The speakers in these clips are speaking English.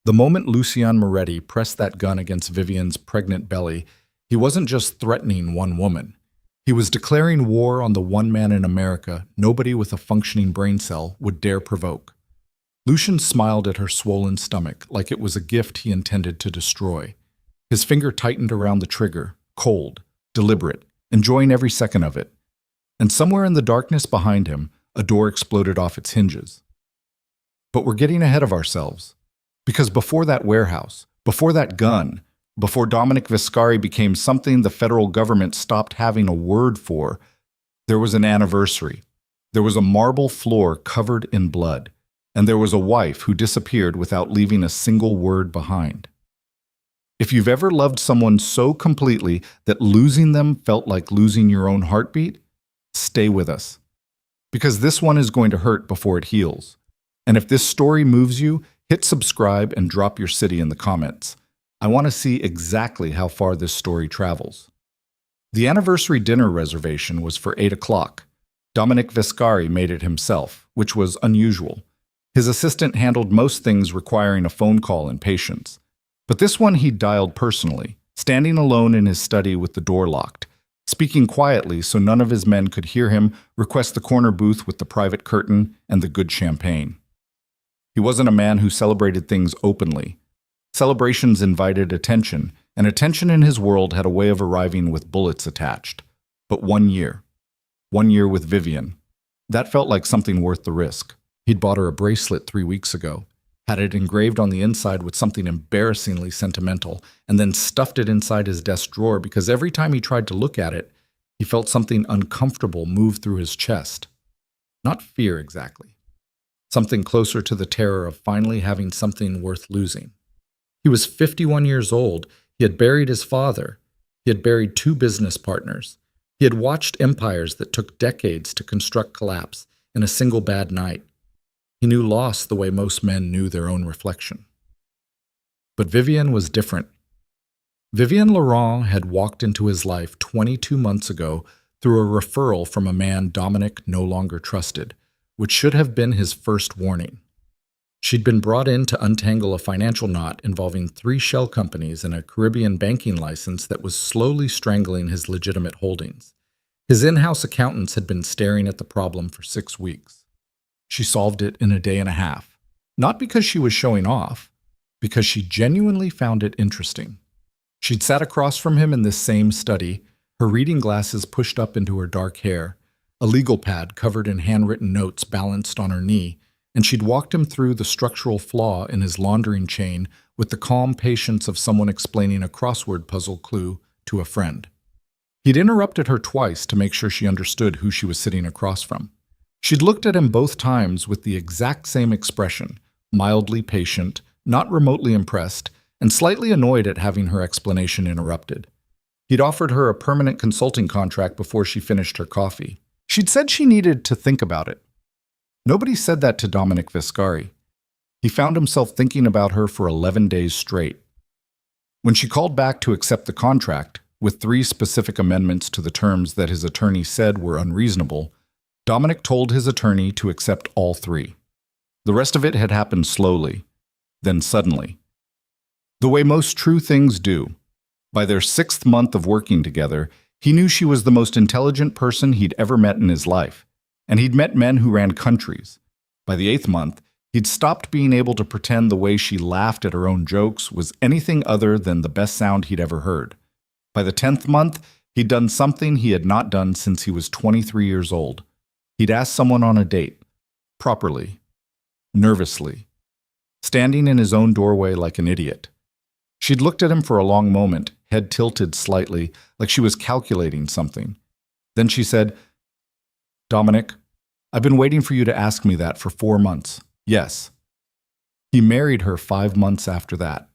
The moment Lucian Moretti pressed that gun against Vivian's pregnant belly, he wasn't just threatening one woman. He was declaring war on the one man in America nobody with a functioning brain cell would dare provoke. Lucian smiled at her swollen stomach like it was a gift he intended to destroy. His finger tightened around the trigger, cold, deliberate, enjoying every second of it. And somewhere in the darkness behind him, a door exploded off its hinges. But we're getting ahead of ourselves. Because before that warehouse, before that gun, before Dominic Viscari became something the federal government stopped having a word for, there was an anniversary. There was a marble floor covered in blood, and there was a wife who disappeared without leaving a single word behind. If you've ever loved someone so completely that losing them felt like losing your own heartbeat, stay with us. Because this one is going to hurt before it heals. And if this story moves you, hit subscribe and drop your city in the comments. I want to see exactly how far this story travels. The anniversary dinner reservation was for 8 o'clock. Dominic Viscari made it himself, which was unusual. His assistant handled most things requiring a phone call and patience. But this one he dialed personally, standing alone in his study with the door locked, speaking quietly so none of his men could hear him request the corner booth with the private curtain and the good champagne. He wasn't a man who celebrated things openly. Celebrations invited attention, and attention in his world had a way of arriving with bullets attached. But 1 year. 1 year with Vivian. That felt like something worth the risk. He'd bought her a bracelet 3 weeks ago, had it engraved on the inside with something embarrassingly sentimental, and then stuffed it inside his desk drawer because every time he tried to look at it, he felt something uncomfortable move through his chest. Not fear exactly. Something closer to the terror of finally having something worth losing. He was 51 years old. He had buried his father. He had buried 2 business partners. He had watched empires that took decades to construct collapse in a single bad night. He knew loss the way most men knew their own reflection. But Vivian was different. Vivian Laurent had walked into his life 22 months ago through a referral from a man Dominic no longer trusted, which should have been his first warning. She'd been brought in to untangle a financial knot involving 3 shell companies and a Caribbean banking license that was slowly strangling his legitimate holdings. His in-house accountants had been staring at the problem for 6 weeks. She solved it in a day and a half. Not because she was showing off, because she genuinely found it interesting. She'd sat across from him in this same study, her reading glasses pushed up into her dark hair, a legal pad covered in handwritten notes balanced on her knee, and she'd walked him through the structural flaw in his laundering chain with the calm patience of someone explaining a crossword puzzle clue to a friend. He'd interrupted her twice to make sure she understood who she was sitting across from. She'd looked at him both times with the exact same expression, mildly patient, not remotely impressed, and slightly annoyed at having her explanation interrupted. He'd offered her a permanent consulting contract before she finished her coffee. She'd said she needed to think about it. Nobody said that to Dominic Viscari. He found himself thinking about her for 11 days straight. When she called back to accept the contract, with 3 specific amendments to the terms that his attorney said were unreasonable, Dominic told his attorney to accept all 3. The rest of it had happened slowly, then suddenly. The way most true things do. By their 6th month of working together, he knew she was the most intelligent person he'd ever met in his life, and he'd met men who ran countries. By the 8th month, he'd stopped being able to pretend the way she laughed at her own jokes was anything other than the best sound he'd ever heard. By the 10th month, he'd done something he had not done since he was 23 years old. He'd asked someone on a date, properly, nervously, standing in his own doorway like an idiot. She'd looked at him for a long moment, head tilted slightly, like she was calculating something. Then she said, "Dominic, I've been waiting for you to ask me that for 4 months. Yes." He married her 5 months after that.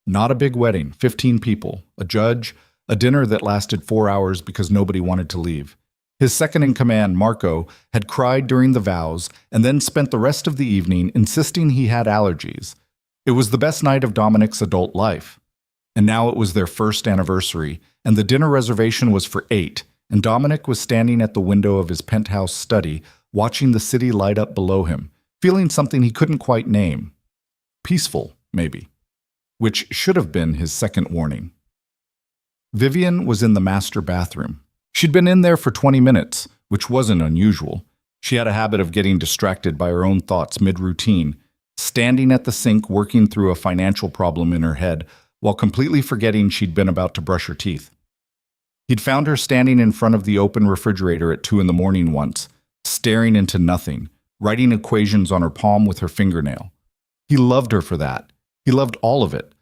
Not a big wedding, 15 people, a judge, a dinner that lasted 4 hours because nobody wanted to leave. His second-in-command, Marco, had cried during the vows and then spent the rest of the evening insisting he had allergies. It was the best night of Dominic's adult life. And now it was their first anniversary, and the dinner reservation was for 8, and Dominic was standing at the window of his penthouse study, watching the city light up below him, feeling something he couldn't quite name. Peaceful, maybe. which should have been his second warning. Vivian was in the master bathroom. She'd been in there for 20 minutes, which wasn't unusual. She had a habit of getting distracted by her own thoughts mid-routine, standing at the sink working through a financial problem in her head while completely forgetting she'd been about to brush her teeth. He'd found her standing in front of the open refrigerator at 2 in the morning once, staring into nothing, writing equations on her palm with her fingernail. He loved her for that. He loved all of it.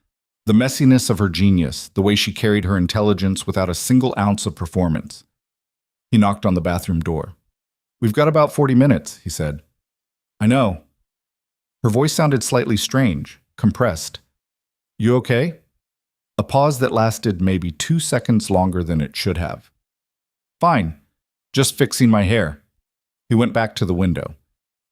The messiness of her genius, the way she carried her intelligence without a single ounce of performance. He knocked on the bathroom door. "We've got about 40 minutes," he said. "I know." Her voice sounded slightly strange, compressed. "You okay?" A pause that lasted maybe 2 seconds longer than it should have. "Fine. Just fixing my hair." He went back to the window.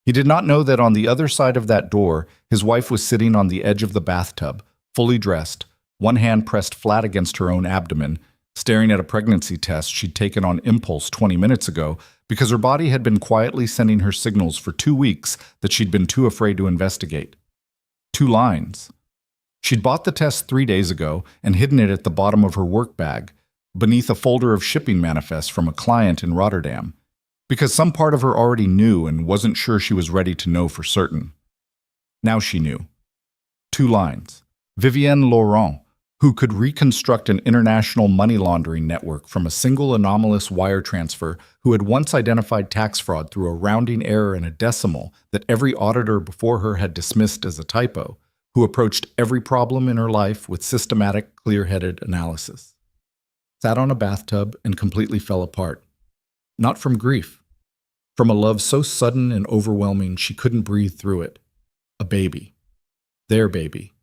He did not know that on the other side of that door, his wife was sitting on the edge of the bathtub, fully dressed, one hand pressed flat against her own abdomen, staring at a pregnancy test she'd taken on impulse 20 minutes ago because her body had been quietly sending her signals for 2 weeks that she'd been too afraid to investigate. 2 lines. She'd bought the test 3 days ago and hidden it at the bottom of her work bag, beneath a folder of shipping manifests from a client in Rotterdam, because some part of her already knew and wasn't sure she was ready to know for certain. Now she knew. 2 lines. Vivienne Laurent, who could reconstruct an international money laundering network from a single anomalous wire transfer, who had once identified tax fraud through a rounding error in a decimal that every auditor before her had dismissed as a typo, who approached every problem in her life with systematic, clear-headed analysis. Sat on a bathtub and completely fell apart. Not from grief. From a love so sudden and overwhelming she couldn't breathe through it. A baby. Their baby.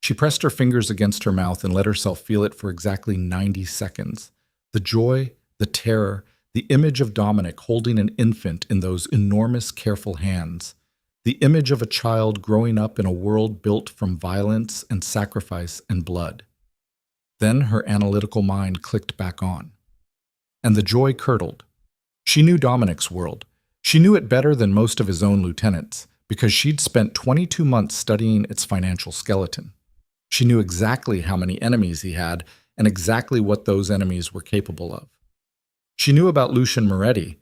She pressed her fingers against her mouth and let herself feel it for exactly 90 seconds. The joy, the terror, the image of Dominic holding an infant in those enormous, careful hands. The image of a child growing up in a world built from violence and sacrifice and blood. Then her analytical mind clicked back on. And the joy curdled. She knew Dominic's world. She knew it better than most of his own lieutenants, because she'd spent 22 months studying its financial skeleton. She knew exactly how many enemies he had and exactly what those enemies were capable of. She knew about Lucien Moretti,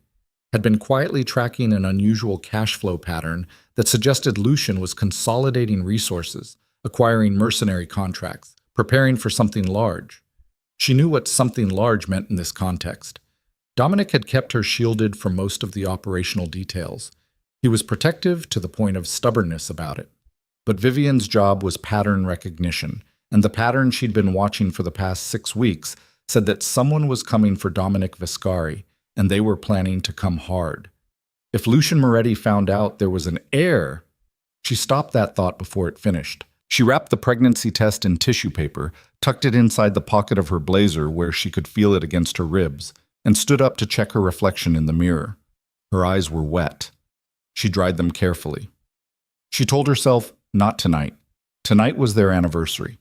had been quietly tracking an unusual cash flow pattern that suggested Lucien was consolidating resources, acquiring mercenary contracts, preparing for something large. She knew what something large meant in this context. Dominic had kept her shielded from most of the operational details. He was protective to the point of stubbornness about it. But Vivian's job was pattern recognition, and the pattern she'd been watching for the past 6 weeks said that someone was coming for Dominic Viscari, and they were planning to come hard. If Lucien Moretti found out there was an heir, she stopped that thought before it finished. She wrapped the pregnancy test in tissue paper, tucked it inside the pocket of her blazer where she could feel it against her ribs, and stood up to check her reflection in the mirror. Her eyes were wet. She dried them carefully. She told herself, not tonight. Tonight was their anniversary.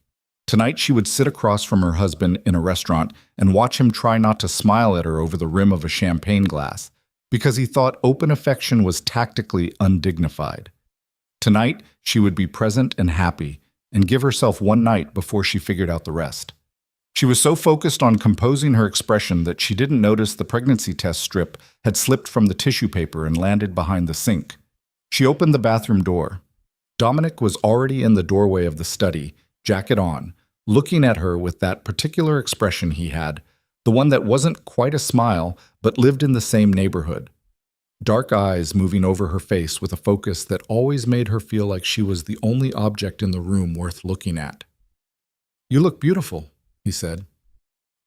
Tonight she would sit across from her husband in a restaurant and watch him try not to smile at her over the rim of a champagne glass, because he thought open affection was tactically undignified. Tonight she would be present and happy, and give herself one night before she figured out the rest. She was so focused on composing her expression that she didn't notice the pregnancy test strip had slipped from the tissue paper and landed behind the sink. She opened the bathroom door. Dominic was already in the doorway of the study, jacket on, looking at her with that particular expression he had, the one that wasn't quite a smile, but lived in the same neighborhood. Dark eyes moving over her face with a focus that always made her feel like she was the only object in the room worth looking at. "You look beautiful," he said.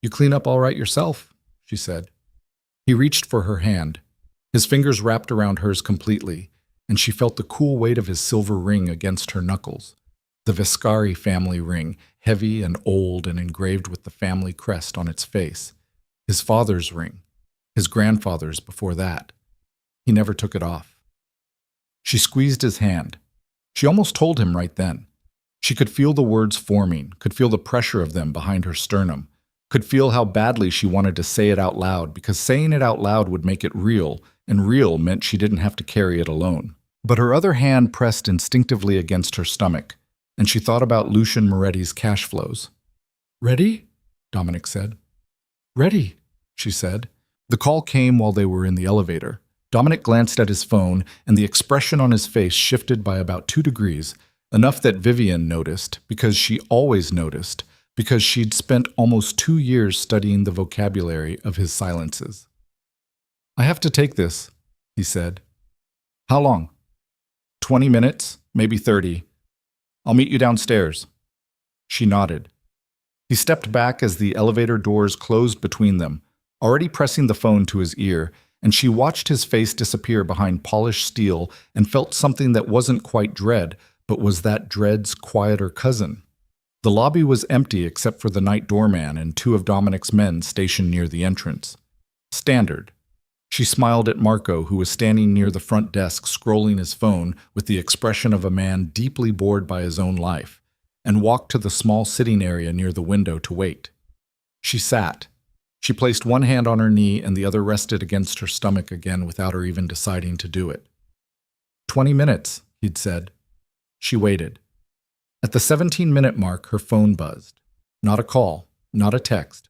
"You clean up all right yourself," she said. He reached for her hand. His fingers wrapped around hers completely, and she felt the cool weight of his silver ring against her knuckles. The Viscari family ring, heavy and old and engraved with the family crest on its face. His father's ring, his grandfather's before that. He never took it off. She squeezed his hand. She almost told him right then. She could feel the words forming, could feel the pressure of them behind her sternum, could feel how badly she wanted to say it out loud, because saying it out loud would make it real, and real meant she didn't have to carry it alone. But her other hand pressed instinctively against her stomach. and she thought about Lucian Moretti's cash flows. "Ready?" Dominic said. "Ready," she said. The call came while they were in the elevator. Dominic glanced at his phone, and the expression on his face shifted by about 2 degrees, enough that Vivian noticed, because she always noticed, because she'd spent almost 2 years studying the vocabulary of his silences. "I have to take this," he said. "How long?" 20 minutes, maybe 30. "I'll meet you downstairs." She nodded. He stepped back as the elevator doors closed between them, already pressing the phone to his ear, and she watched his face disappear behind polished steel and felt something that wasn't quite dread, but was that dread's quieter cousin. The lobby was empty except for the night doorman and 2 of Dominic's men stationed near the entrance. Standard. She smiled at Marco, who was standing near the front desk scrolling his phone with the expression of a man deeply bored by his own life, and walked to the small sitting area near the window to wait. She sat. She placed one hand on her knee and the other rested against her stomach again without her even deciding to do it. 20 minutes, he'd said. She waited. At the 17-minute mark, her phone buzzed. Not a call, not a text.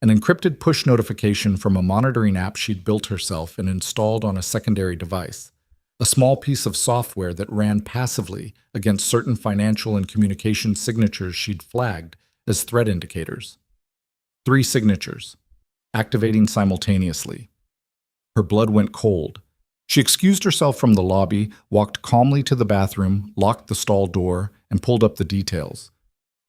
An encrypted push notification from a monitoring app she'd built herself and installed on a secondary device. A small piece of software that ran passively against certain financial and communication signatures she'd flagged as threat indicators. 3 signatures, activating simultaneously. Her blood went cold. She excused herself from the lobby, walked calmly to the bathroom, locked the stall door, and pulled up the details.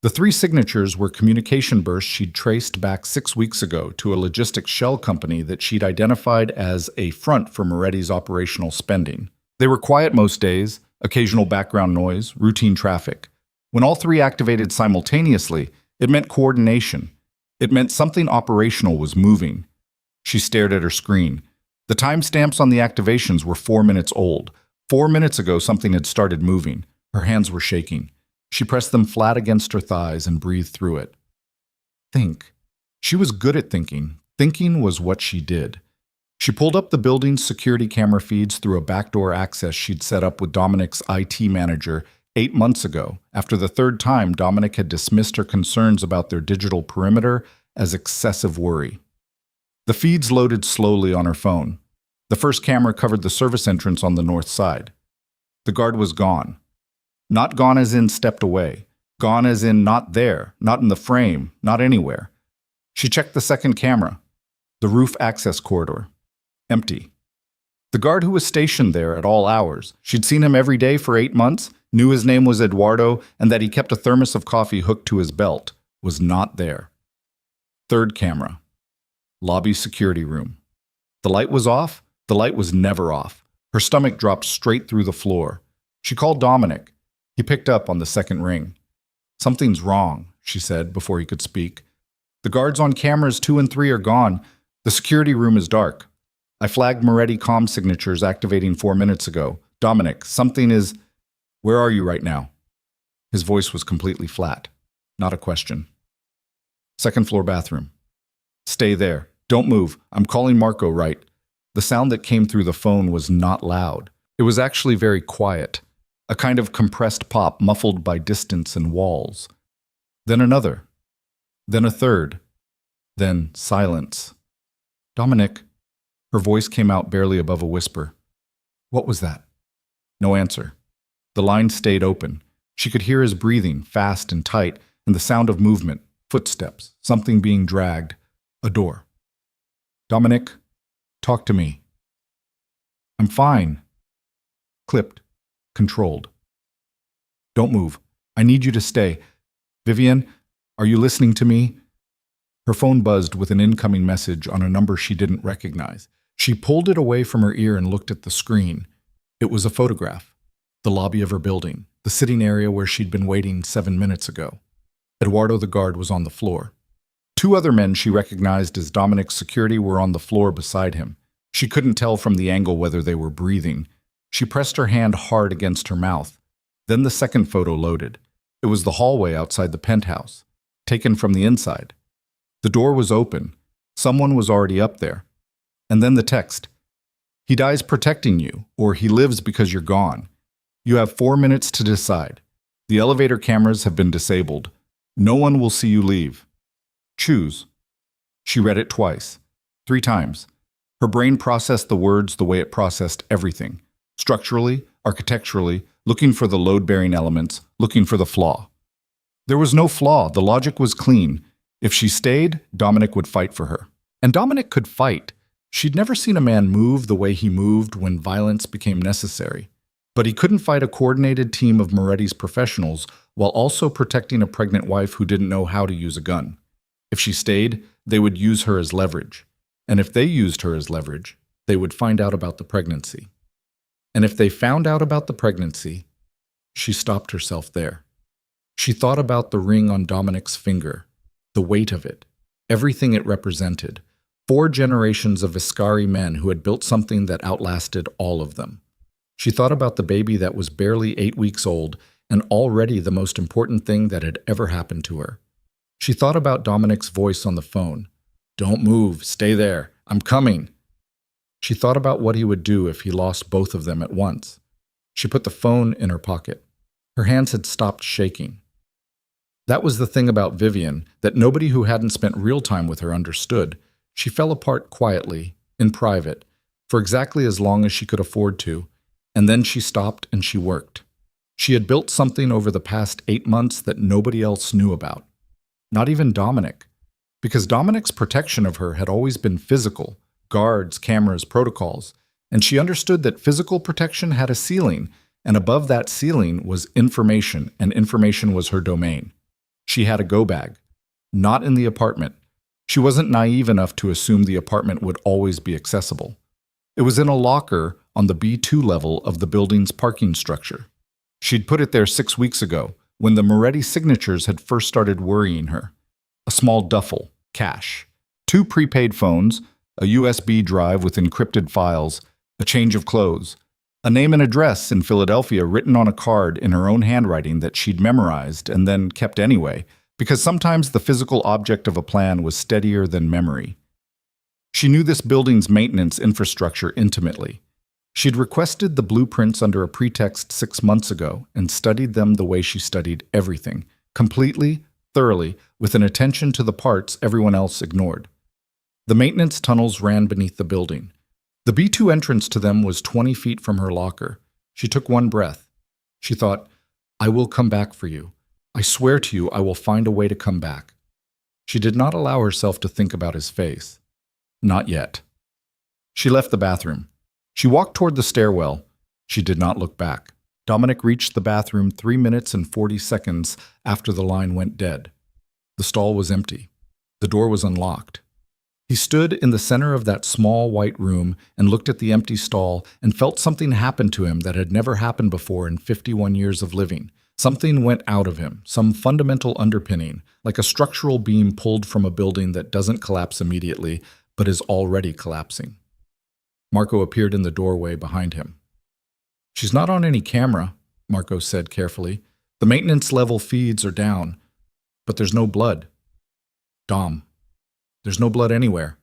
The 3 signatures were communication bursts she'd traced back 6 weeks ago to a logistics shell company that she'd identified as a front for Moretti's operational spending. They were quiet most days, occasional background noise, routine traffic. When all 3 activated simultaneously, it meant coordination. It meant something operational was moving. She stared at her screen. The timestamps on the activations were 4 minutes old. 4 minutes ago, something had started moving. Her hands were shaking. She pressed them flat against her thighs and breathed through it. Think. She was good at thinking. Thinking was what she did. She pulled up the building's security camera feeds through a backdoor access she'd set up with Dominic's IT manager 8 months ago, after the 3rd time Dominic had dismissed her concerns about their digital perimeter as excessive worry. The feeds loaded slowly on her phone. The first camera covered the service entrance on the north side. The guard was gone. Not gone as in stepped away. Gone as in not there, not in the frame, not anywhere. She checked the second camera. The roof access corridor. Empty. The guard who was stationed there at all hours, she'd seen him every day for 8 months, knew his name was Eduardo, and that he kept a thermos of coffee hooked to his belt, was not there. Third camera. Lobby security room. The light was off. The light was never off. Her stomach dropped straight through the floor. She called Dominic. He picked up on the second ring. "Something's wrong," she said before he could speak. "The guards on cameras 2 and 3 are gone. The security room is dark. I flagged Moretti comm signatures activating 4 minutes ago. Dominic, something is... Where are you right now?" His voice was completely flat. Not a question. "Second floor bathroom." "Stay there. Don't move. I'm calling Marco right." The sound that came through the phone was not loud. It was actually very quiet. A kind of compressed pop muffled by distance and walls. Then another. Then a third. Then silence. "Dominic." Her voice came out barely above a whisper. "What was that?" No answer. The line stayed open. She could hear his breathing, fast and tight, and the sound of movement, footsteps, something being dragged, a door. "Dominic, talk to me." "I'm fine." Clipped. Controlled. "Don't move. I need you to stay. Vivian, are you listening to me?" Her phone buzzed with an incoming message on a number she didn't recognize. She pulled it away from her ear and looked at the screen. It was a photograph. The lobby of her building, the sitting area where she'd been waiting 7 minutes ago. Eduardo the guard was on the floor. 2 other men she recognized as Dominic's security were on the floor beside him. She couldn't tell from the angle whether they were breathing. She pressed her hand hard against her mouth. Then the second photo loaded. It was the hallway outside the penthouse, taken from the inside. The door was open. Someone was already up there. And then the text. "He dies protecting you, or he lives because you're gone. You have 4 minutes to decide. The elevator cameras have been disabled. No one will see you leave. Choose. She read it twice, 3 times. Her brain processed the words the way it processed everything. Structurally, architecturally, looking for the load-bearing elements, looking for the flaw. There was no flaw. The logic was clean. If she stayed, Dominic would fight for her. And Dominic could fight. She'd never seen a man move the way he moved when violence became necessary. But he couldn't fight a coordinated team of Moretti's professionals while also protecting a pregnant wife who didn't know how to use a gun. If she stayed, they would use her as leverage. And if they used her as leverage, they would find out about the pregnancy. And if they found out about the pregnancy, she stopped herself there. She thought about the ring on Dominic's finger, the weight of it, everything it represented. 4 generations of Viscari men who had built something that outlasted all of them. She thought about the baby that was barely 8 weeks old and already the most important thing that had ever happened to her. She thought about Dominic's voice on the phone. "Don't move, stay there, I'm coming." She thought about what he would do if he lost both of them at once. She put the phone in her pocket. Her hands had stopped shaking. That was the thing about Vivian that nobody who hadn't spent real time with her understood. She fell apart quietly, in private, for exactly as long as she could afford to, and then she stopped and she worked. She had built something over the past 8 months that nobody else knew about. Not even Dominic. Because Dominic's protection of her had always been physical, guards, cameras, protocols, and she understood that physical protection had a ceiling, and above that ceiling was information, and information was her domain. She had a go bag. Not in the apartment. She wasn't naive enough to assume the apartment would always be accessible. It was in a locker on the B2 level of the building's parking structure. She'd put it there 6 weeks ago, when the Moretti signatures had first started worrying her. A small duffel, cash, 2 prepaid phones, a USB drive with encrypted files, a change of clothes, a name and address in Philadelphia written on a card in her own handwriting that she'd memorized and then kept anyway, because sometimes the physical object of a plan was steadier than memory. She knew this building's maintenance infrastructure intimately. She'd requested the blueprints under a pretext 6 months ago and studied them the way she studied everything, completely, thoroughly, with an attention to the parts everyone else ignored. The maintenance tunnels ran beneath the building. The B2 entrance to them was 20 feet from her locker. She took one breath. She thought, "I will come back for you. I swear to you I will find a way to come back." She did not allow herself to think about his face. Not yet. She left the bathroom. She walked toward the stairwell. She did not look back. Dominic reached the bathroom 3 minutes and 40 seconds after the line went dead. The stall was empty. The door was unlocked. He stood in the center of that small white room and looked at the empty stall and felt something happen to him that had never happened before in 51 years of living. Something went out of him, some fundamental underpinning, like a structural beam pulled from a building that doesn't collapse immediately, but is already collapsing. Marco appeared in the doorway behind him. "She's not on any camera," Marco said carefully. "The maintenance level feeds are down, but there's no blood." "Dom, there's no blood anywhere."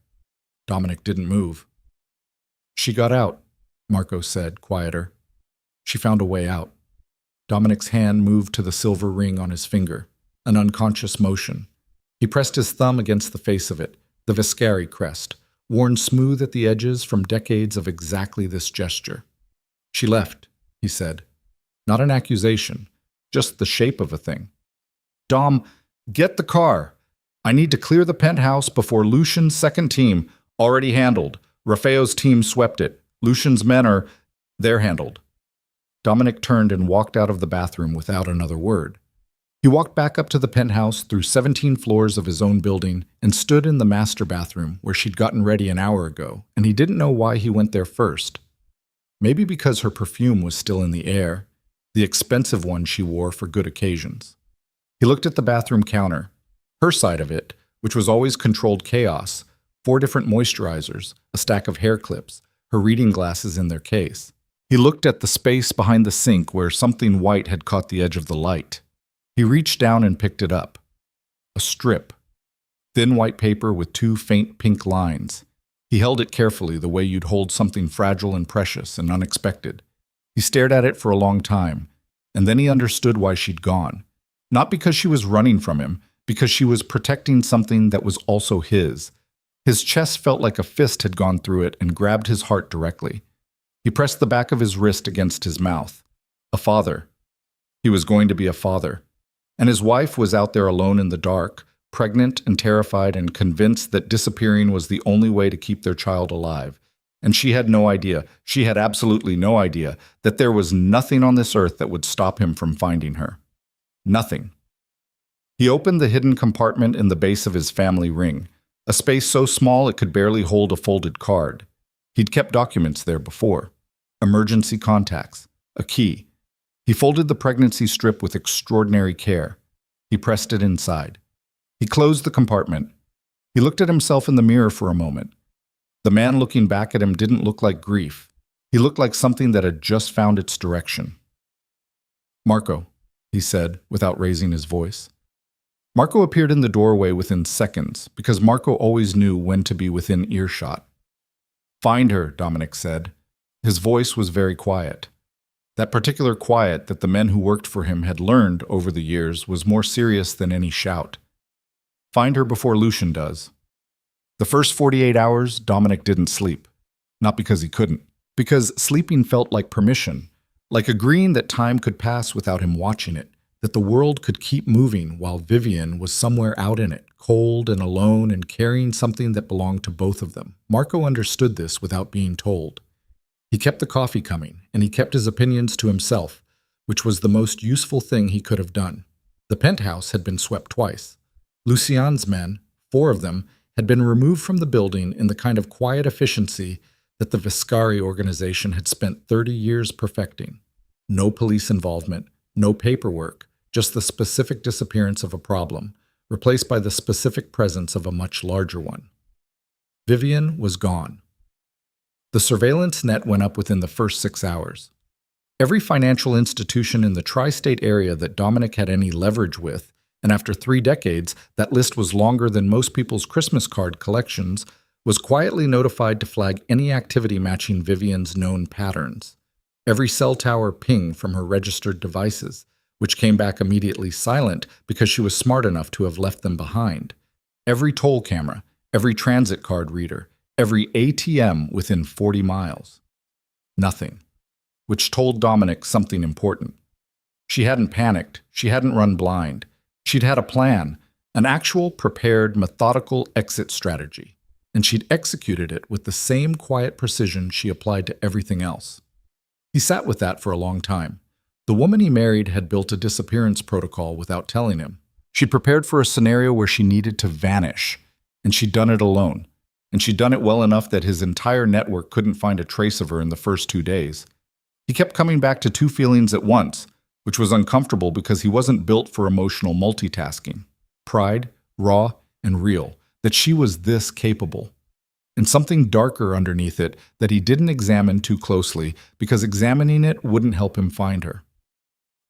Dominic didn't move. "She got out," Marco said, quieter. "She found a way out." Dominic's hand moved to the silver ring on his finger, an unconscious motion. He pressed his thumb against the face of it, the Viscari crest, worn smooth at the edges from decades of exactly this gesture. "She left," he said. Not an accusation, just the shape of a thing. "Dom, get the car. I need to clear the penthouse before Lucian's second team. Already handled. Rafael's team swept it. Lucian's men they're handled." Dominic turned and walked out of the bathroom without another word. He walked back up to the penthouse through 17 floors of his own building and stood in the master bathroom where she'd gotten ready an hour ago, and he didn't know why he went there first. Maybe because her perfume was still in the air, the expensive one she wore for good occasions. He looked at the bathroom counter, her side of it, which was always controlled chaos, 4 different moisturizers, a stack of hair clips, her reading glasses in their case. He looked at the space behind the sink where something white had caught the edge of the light. He reached down and picked it up. A strip. Thin white paper with 2 faint pink lines. He held it carefully, the way you'd hold something fragile and precious and unexpected. He stared at it for a long time. And then he understood why she'd gone. Not because she was running from him, because she was protecting something that was also his. His chest felt like a fist had gone through it and grabbed his heart directly. He pressed the back of his wrist against his mouth. A father. He was going to be a father. And his wife was out there alone in the dark, pregnant and terrified and convinced that disappearing was the only way to keep their child alive. And she had no idea, she had absolutely no idea, that there was nothing on this earth that would stop him from finding her. Nothing. He opened the hidden compartment in the base of his family ring, a space so small it could barely hold a folded card. He'd kept documents there before. Emergency contacts. A key. He folded the pregnancy strip with extraordinary care. He pressed it inside. He closed the compartment. He looked at himself in the mirror for a moment. The man looking back at him didn't look like grief. He looked like something that had just found its direction. "Marco," he said, without raising his voice. Marco appeared in the doorway within seconds, because Marco always knew when to be within earshot. "Find her," Dominic said. His voice was very quiet. That particular quiet that the men who worked for him had learned over the years was more serious than any shout. "Find her before Lucian does." The first 48 hours, Dominic didn't sleep. Not because he couldn't. Because sleeping felt like permission, like agreeing that time could pass without him watching it, that the world could keep moving while Vivian was somewhere out in it, cold and alone and carrying something that belonged to both of them. Marco understood this without being told. He kept the coffee coming, and he kept his opinions to himself, which was the most useful thing he could have done. The penthouse had been swept twice. Lucian's men, 4 of them, had been removed from the building in the kind of quiet efficiency that the Viscari organization had spent 30 years perfecting. No police involvement, no paperwork, just the specific disappearance of a problem, replaced by the specific presence of a much larger one. Vivian was gone. The surveillance net went up within the first 6 hours. Every financial institution in the tri-state area that Dominic had any leverage with, and after 3 decades, that list was longer than most people's Christmas card collections, was quietly notified to flag any activity matching Vivian's known patterns. Every cell tower pinged from her registered devices, which came back immediately silent because she was smart enough to have left them behind. Every toll camera, every transit card reader, every ATM within 40 miles. Nothing. Which told Dominic something important. She hadn't panicked. She hadn't run blind. She'd had a plan, an actual, prepared, methodical exit strategy, and she'd executed it with the same quiet precision she applied to everything else. He sat with that for a long time. The woman he married had built a disappearance protocol without telling him. She'd prepared for a scenario where she needed to vanish, and she'd done it alone. And she'd done it well enough that his entire network couldn't find a trace of her in the first 2 days. He kept coming back to 2 feelings at once, which was uncomfortable because he wasn't built for emotional multitasking. Pride, raw and real, that she was this capable. And something darker underneath it that he didn't examine too closely because examining it wouldn't help him find her.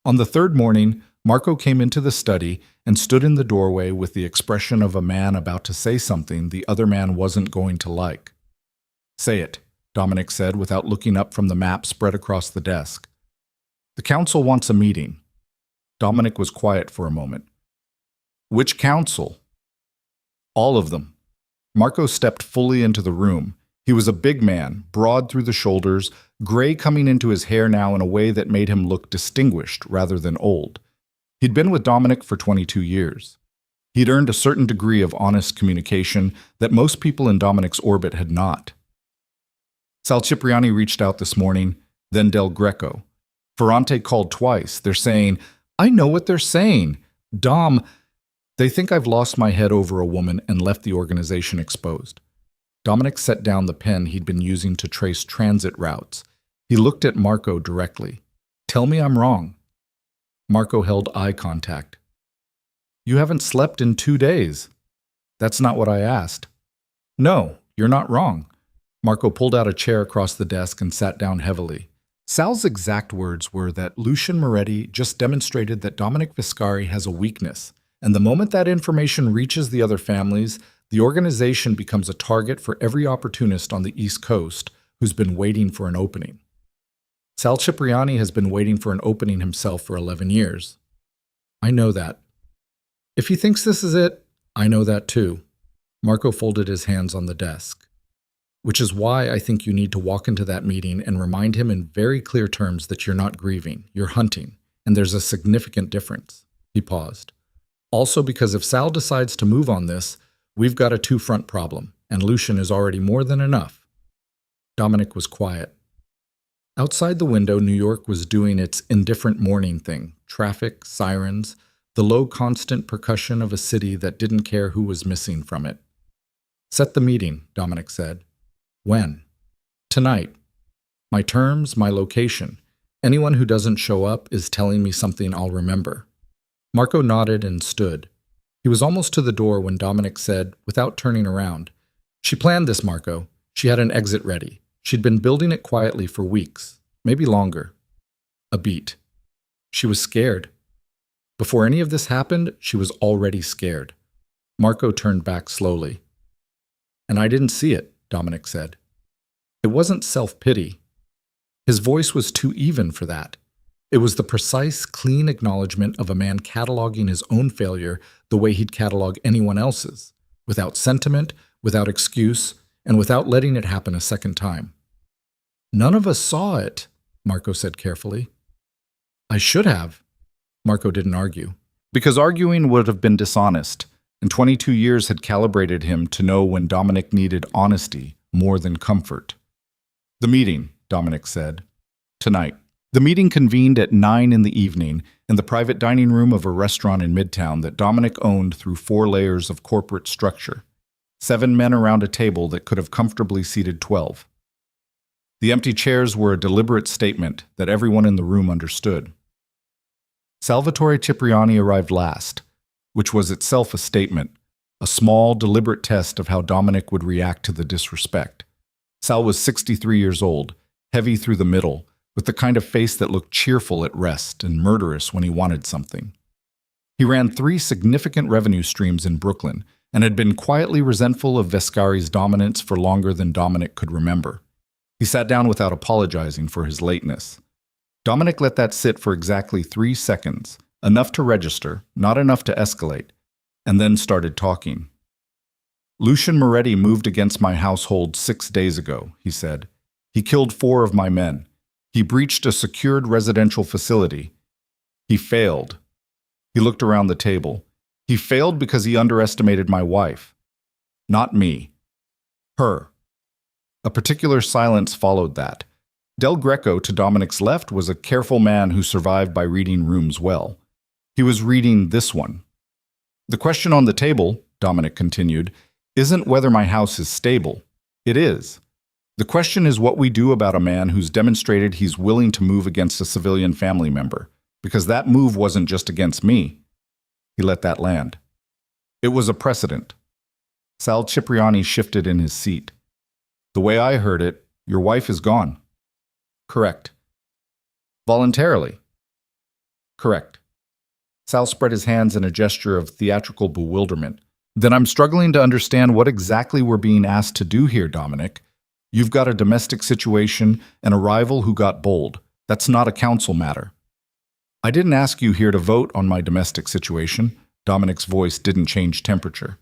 On the 3rd morning, Marco came into the study and stood in the doorway with the expression of a man about to say something the other man wasn't going to like. "Say it," Dominic said without looking up from the map spread across the desk. "The council wants a meeting." Dominic was quiet for a moment. "Which council?" "All of them." Marco stepped fully into the room. He was a big man, broad through the shoulders, gray coming into his hair now in a way that made him look distinguished rather than old. He'd been with Dominic for 22 years. He'd earned a certain degree of honest communication that most people in Dominic's orbit had not. Sal Cipriani reached out this morning, then Del Greco. Ferrante called twice. They're saying, "I know what they're saying. Dom, they think I've lost my head over a woman and left the organization exposed." Dominic set down the pen he'd been using to trace transit routes. He looked at Marco directly. "Tell me I'm wrong." Marco held eye contact. "You haven't slept in 2 days." "That's not what I asked." "No, you're not wrong." Marco pulled out a chair across the desk and sat down heavily. Sal's exact words were that Lucian Moretti just demonstrated that Dominic Viscari has a weakness, and the moment that information reaches the other families, the organization becomes a target for every opportunist on the East Coast who's been waiting for an opening. Sal Cipriani has been waiting for an opening himself for 11 years. I know that. If he thinks this is it, I know that too. Marco folded his hands on the desk. Which is why I think you need to walk into that meeting and remind him in very clear terms that you're not grieving, you're hunting, and there's a significant difference. He paused. Also because if Sal decides to move on this, we've got a two-front problem, and Lucian is already more than enough. Dominic was quiet. Outside the window, New York was doing its indifferent morning thing. Traffic, sirens, the low constant percussion of a city that didn't care who was missing from it. Set the meeting, Dominic said. When? Tonight. My terms, my location. Anyone who doesn't show up is telling me something I'll remember. Marco nodded and stood. He was almost to the door when Dominic said, without turning around, "She planned this, Marco. She had an exit ready. She'd been building it quietly for weeks, maybe longer." A beat. She was scared. Before any of this happened, she was already scared. Marco turned back slowly. "And I didn't see it," Dominic said. It wasn't self-pity. His voice was too even for that. It was the precise, clean acknowledgement of a man cataloging his own failure the way he'd catalog anyone else's, without sentiment, without excuse, and without letting it happen a second time. "None of us saw it," Marco said carefully. "I should have." Marco didn't argue. Because arguing would have been dishonest, and 22 years had calibrated him to know when Dominic needed honesty more than comfort. "The meeting," Dominic said. "Tonight." The meeting convened at 9 in the evening in the private dining room of a restaurant in Midtown that Dominic owned through 4 layers of corporate structure. 7 men around a table that could have comfortably seated 12. The empty chairs were a deliberate statement that everyone in the room understood. Salvatore Cipriani arrived last, which was itself a statement, a small, deliberate test of how Dominic would react to the disrespect. Sal was 63 years old, heavy through the middle, with the kind of face that looked cheerful at rest and murderous when he wanted something. He ran 3 significant revenue streams in Brooklyn and had been quietly resentful of Vescari's dominance for longer than Dominic could remember. He sat down without apologizing for his lateness. Dominic let that sit for exactly 3 seconds, enough to register, not enough to escalate, and then started talking. "Lucian Moretti moved against my household 6 days ago," he said. "He killed 4 of my men. He breached a secured residential facility. He failed." He looked around the table. "He failed because he underestimated my wife. Not me. Her." A particular silence followed that. Del Greco, to Dominic's left, was a careful man who survived by reading rooms well. He was reading this one. "The question on the table," Dominic continued, "isn't whether my house is stable. It is. The question is what we do about a man who's demonstrated he's willing to move against a civilian family member, because that move wasn't just against me." He let that land. "It was a precedent." Sal Cipriani shifted in his seat. "The way I heard it, your wife is gone." "Correct." "Voluntarily." "Correct." Sal spread his hands in a gesture of theatrical bewilderment. "Then I'm struggling to understand what exactly we're being asked to do here, Dominic. You've got a domestic situation and a rival who got bold. That's not a council matter." "I didn't ask you here to vote on my domestic situation." Dominic's voice didn't change temperature.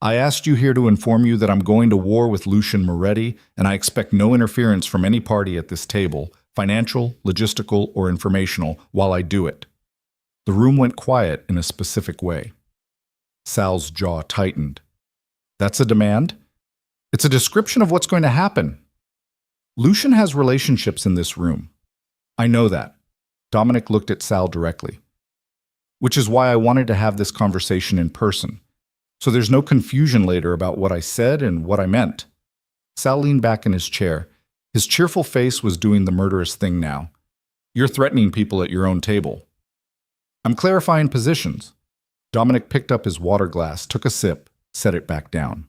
"I asked you here to inform you that I'm going to war with Lucian Moretti, and I expect no interference from any party at this table, financial, logistical, or informational, while I do it." The room went quiet in a specific way. Sal's jaw tightened. "That's a demand?" "It's a description of what's going to happen." "Lucian has relationships in this room." "I know that." Dominic looked at Sal directly. "Which is why I wanted to have this conversation in person, so there's no confusion later about what I said and what I meant." Sal leaned back in his chair. His cheerful face was doing the murderous thing now. "You're threatening people at your own table." "I'm clarifying positions." Dominic picked up his water glass, took a sip, set it back down.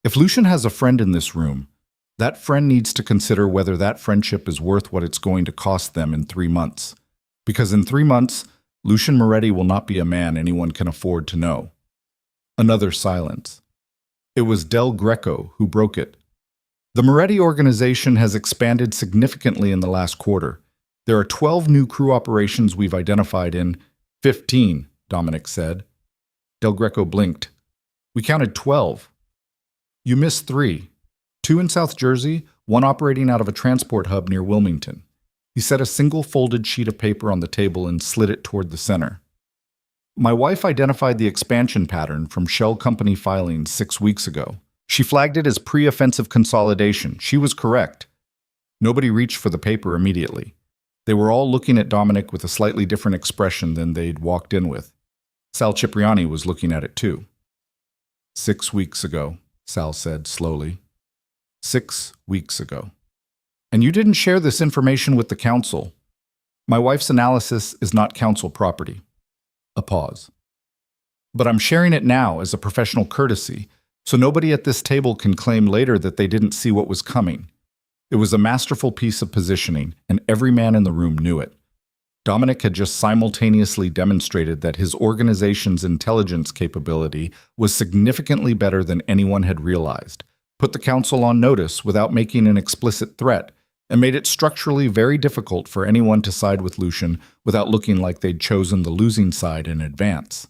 "If Lucian has a friend in this room, that friend needs to consider whether that friendship is worth what it's going to cost them in 3 months. Because in 3 months, Lucian Moretti will not be a man anyone can afford to know." Another silence. It was Del Greco who broke it. "The Moretti organization has expanded significantly in the last quarter. There are 12 new crew operations we've identified in 15, Dominic said. Del Greco blinked. We counted 12. You missed 3. 2 in South Jersey, 1 operating out of a transport hub near Wilmington. He set a single folded sheet of paper on the table and slid it toward the center. My wife identified the expansion pattern from Shell Company filings 6 weeks ago. She flagged it as pre-offensive consolidation. She was correct. Nobody reached for the paper immediately. They were all looking at Dominic with a slightly different expression than they'd walked in with. Sal Cipriani was looking at it too. 6 weeks ago, Sal said slowly. 6 weeks ago. And you didn't share this information with the council. My wife's analysis is not council property. A pause. But I'm sharing it now as a professional courtesy, so nobody at this table can claim later that they didn't see what was coming. It was a masterful piece of positioning, and every man in the room knew it. Dominic had just simultaneously demonstrated that his organization's intelligence capability was significantly better than anyone had realized, put the council on notice without making an explicit threat, and made it structurally very difficult for anyone to side with Lucian without looking like they'd chosen the losing side in advance.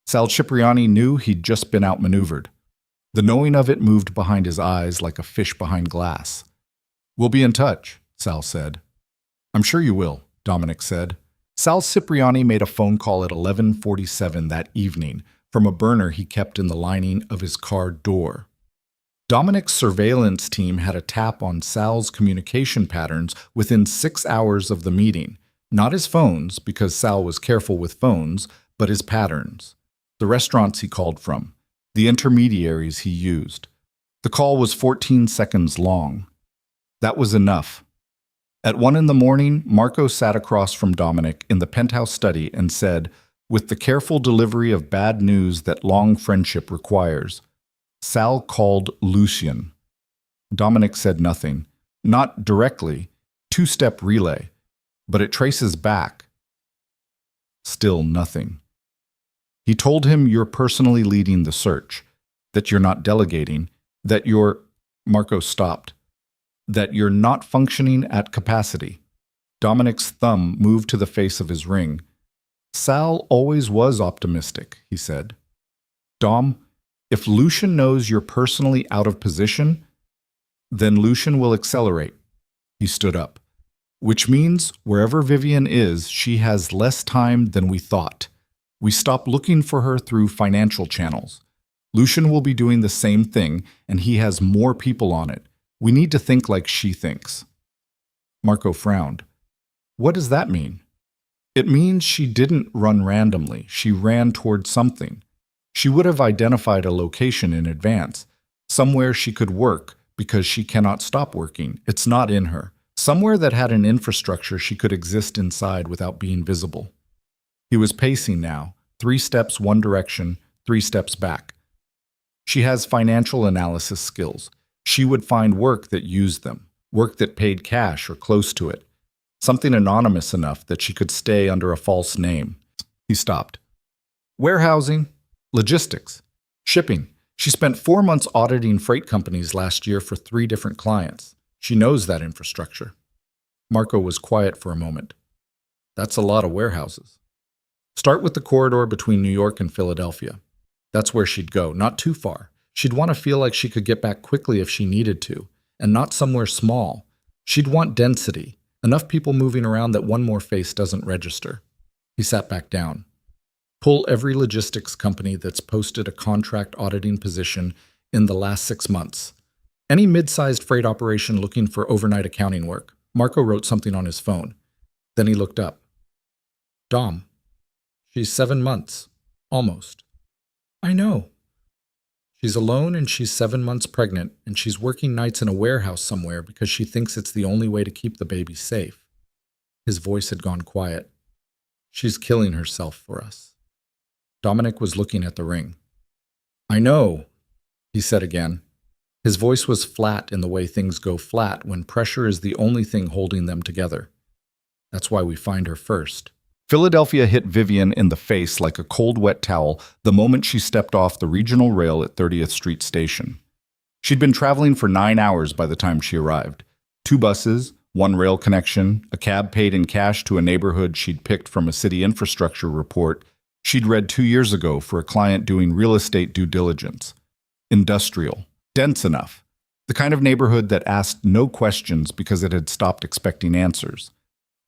Sal Cipriani knew he'd just been outmaneuvered. The knowing of it moved behind his eyes like a fish behind glass. We'll be in touch, Sal said. I'm sure you will, Dominic said. Sal Cipriani made a phone call at 11:47 that evening from a burner he kept in the lining of his car door. Dominic's surveillance team had a tap on Sal's communication patterns within 6 hours of the meeting. Not his phones, because Sal was careful with phones, but his patterns. The restaurants he called from. The intermediaries he used. The call was 14 seconds long. That was enough. At 1 in the morning, Marco sat across from Dominic in the penthouse study and said, with the careful delivery of bad news that long friendship requires, Sal called Lucian. Dominic said nothing. Not directly, 2-step relay, but it traces back. Still nothing. He told him you're personally leading the search, that you're not delegating, that you're... Marco stopped. That you're not functioning at capacity. Dominic's thumb moved to the face of his ring. Sal always was optimistic, he said. Dom, if Lucian knows you're personally out of position, then Lucian will accelerate. He stood up. Which means wherever Vivian is, she has less time than we thought. We stop looking for her through financial channels. Lucian will be doing the same thing, and he has more people on it. We need to think like she thinks. Marco frowned. What does that mean? It means she didn't run randomly. She ran toward something. She would have identified a location in advance, somewhere she could work because she cannot stop working. It's not in her. Somewhere that had an infrastructure she could exist inside without being visible. He was pacing now, 3 steps one direction, 3 steps back. She has financial analysis skills. She would find work that used them, work that paid cash or close to it, something anonymous enough that she could stay under a false name. He stopped. Warehousing, logistics, shipping. She spent 4 months auditing freight companies last year for 3 different clients. She knows that infrastructure. Marco was quiet for a moment. That's a lot of warehouses. Start with the corridor between New York and Philadelphia. That's where she'd go, not too far. She'd want to feel like she could get back quickly if she needed to, and not somewhere small. She'd want density, enough people moving around that one more face doesn't register. He sat back down. Pull every logistics company that's posted a contract auditing position in the last 6 months. Any mid-sized freight operation looking for overnight accounting work. Marco wrote something on his phone. Then he looked up. Dom. She's 7 months. Almost. I know. She's alone and she's 7 months pregnant, and she's working nights in a warehouse somewhere because she thinks it's the only way to keep the baby safe. His voice had gone quiet. She's killing herself for us. Dominic was looking at the ring. I know, he said again. His voice was flat in the way things go flat when pressure is the only thing holding them together. That's why we find her first. Philadelphia hit Vivian in the face like a cold, wet towel the moment she stepped off the regional rail at 30th Street Station. She'd been traveling for 9 hours by the time she arrived. 2 buses, One rail connection, a cab paid in cash to a neighborhood she'd picked from a city infrastructure report she'd read 2 years ago for a client doing real estate due diligence. Industrial. Dense enough. The kind of neighborhood that asked no questions because it had stopped expecting answers.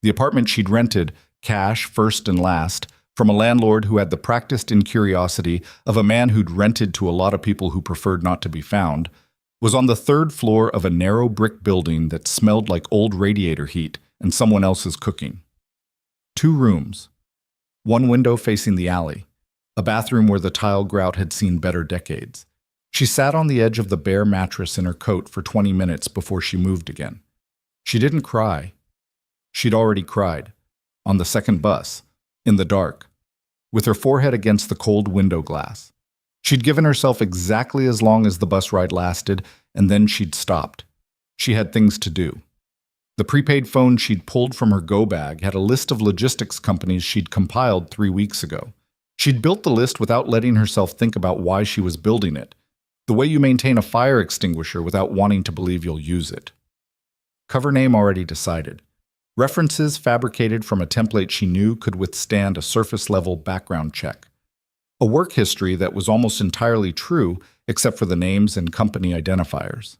The apartment she'd rented, cash first and last, from a landlord who had the practiced incuriosity of a man who'd rented to a lot of people who preferred not to be found, was on the third floor of a narrow brick building that smelled like old radiator heat and someone else's cooking. 2 rooms. One window facing the alley, a bathroom where the tile grout had seen better decades. She sat on the edge of the bare mattress in her coat for 20 minutes before she moved again. She didn't cry. She'd already cried. On the second bus. In the dark. With her forehead against the cold window glass. She'd given herself exactly as long as the bus ride lasted, and then she'd stopped. She had things to do. The prepaid phone she'd pulled from her go bag had a list of logistics companies she'd compiled 3 weeks ago. She'd built the list without letting herself think about why she was building it. The way you maintain a fire extinguisher without wanting to believe you'll use it. Cover name already decided. References fabricated from a template she knew could withstand a surface-level background check. A work history that was almost entirely true except for the names and company identifiers.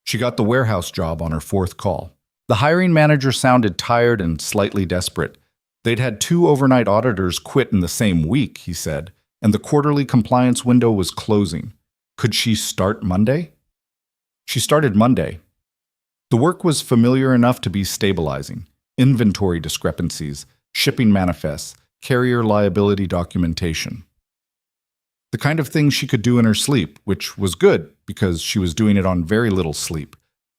She got the warehouse job on her 4th call. The hiring manager sounded tired and slightly desperate. They'd had 2 overnight auditors quit in the same week, he said, and the quarterly compliance window was closing. Could she start Monday? She started Monday. The work was familiar enough to be stabilizing. Inventory discrepancies, shipping manifests, carrier liability documentation. The kind of thing she could do in her sleep, which was good because she was doing it on very little sleep.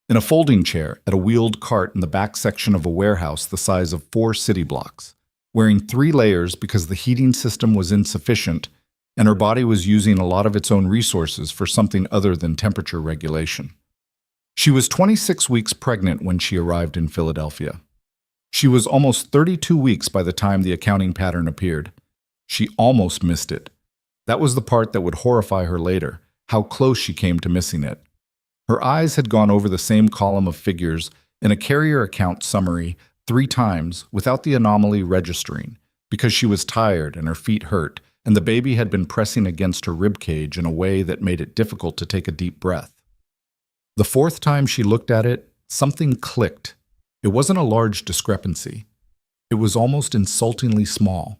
In a folding chair at a wheeled cart in the back section of a warehouse the size of 4 city blocks, wearing 3 layers because the heating system was insufficient and her body was using a lot of its own resources for something other than temperature regulation. She was 26 weeks pregnant when she arrived in Philadelphia. She was almost 32 weeks by the time the accounting pattern appeared. She almost missed it. That was the part that would horrify her later, how close she came to missing it. Her eyes had gone over the same column of figures in a carrier account summary 3 times without the anomaly registering, because she was tired and her feet hurt, and the baby had been pressing against her ribcage in a way that made it difficult to take a deep breath. The 4th time she looked at it, something clicked. It wasn't a large discrepancy. It was almost insultingly small.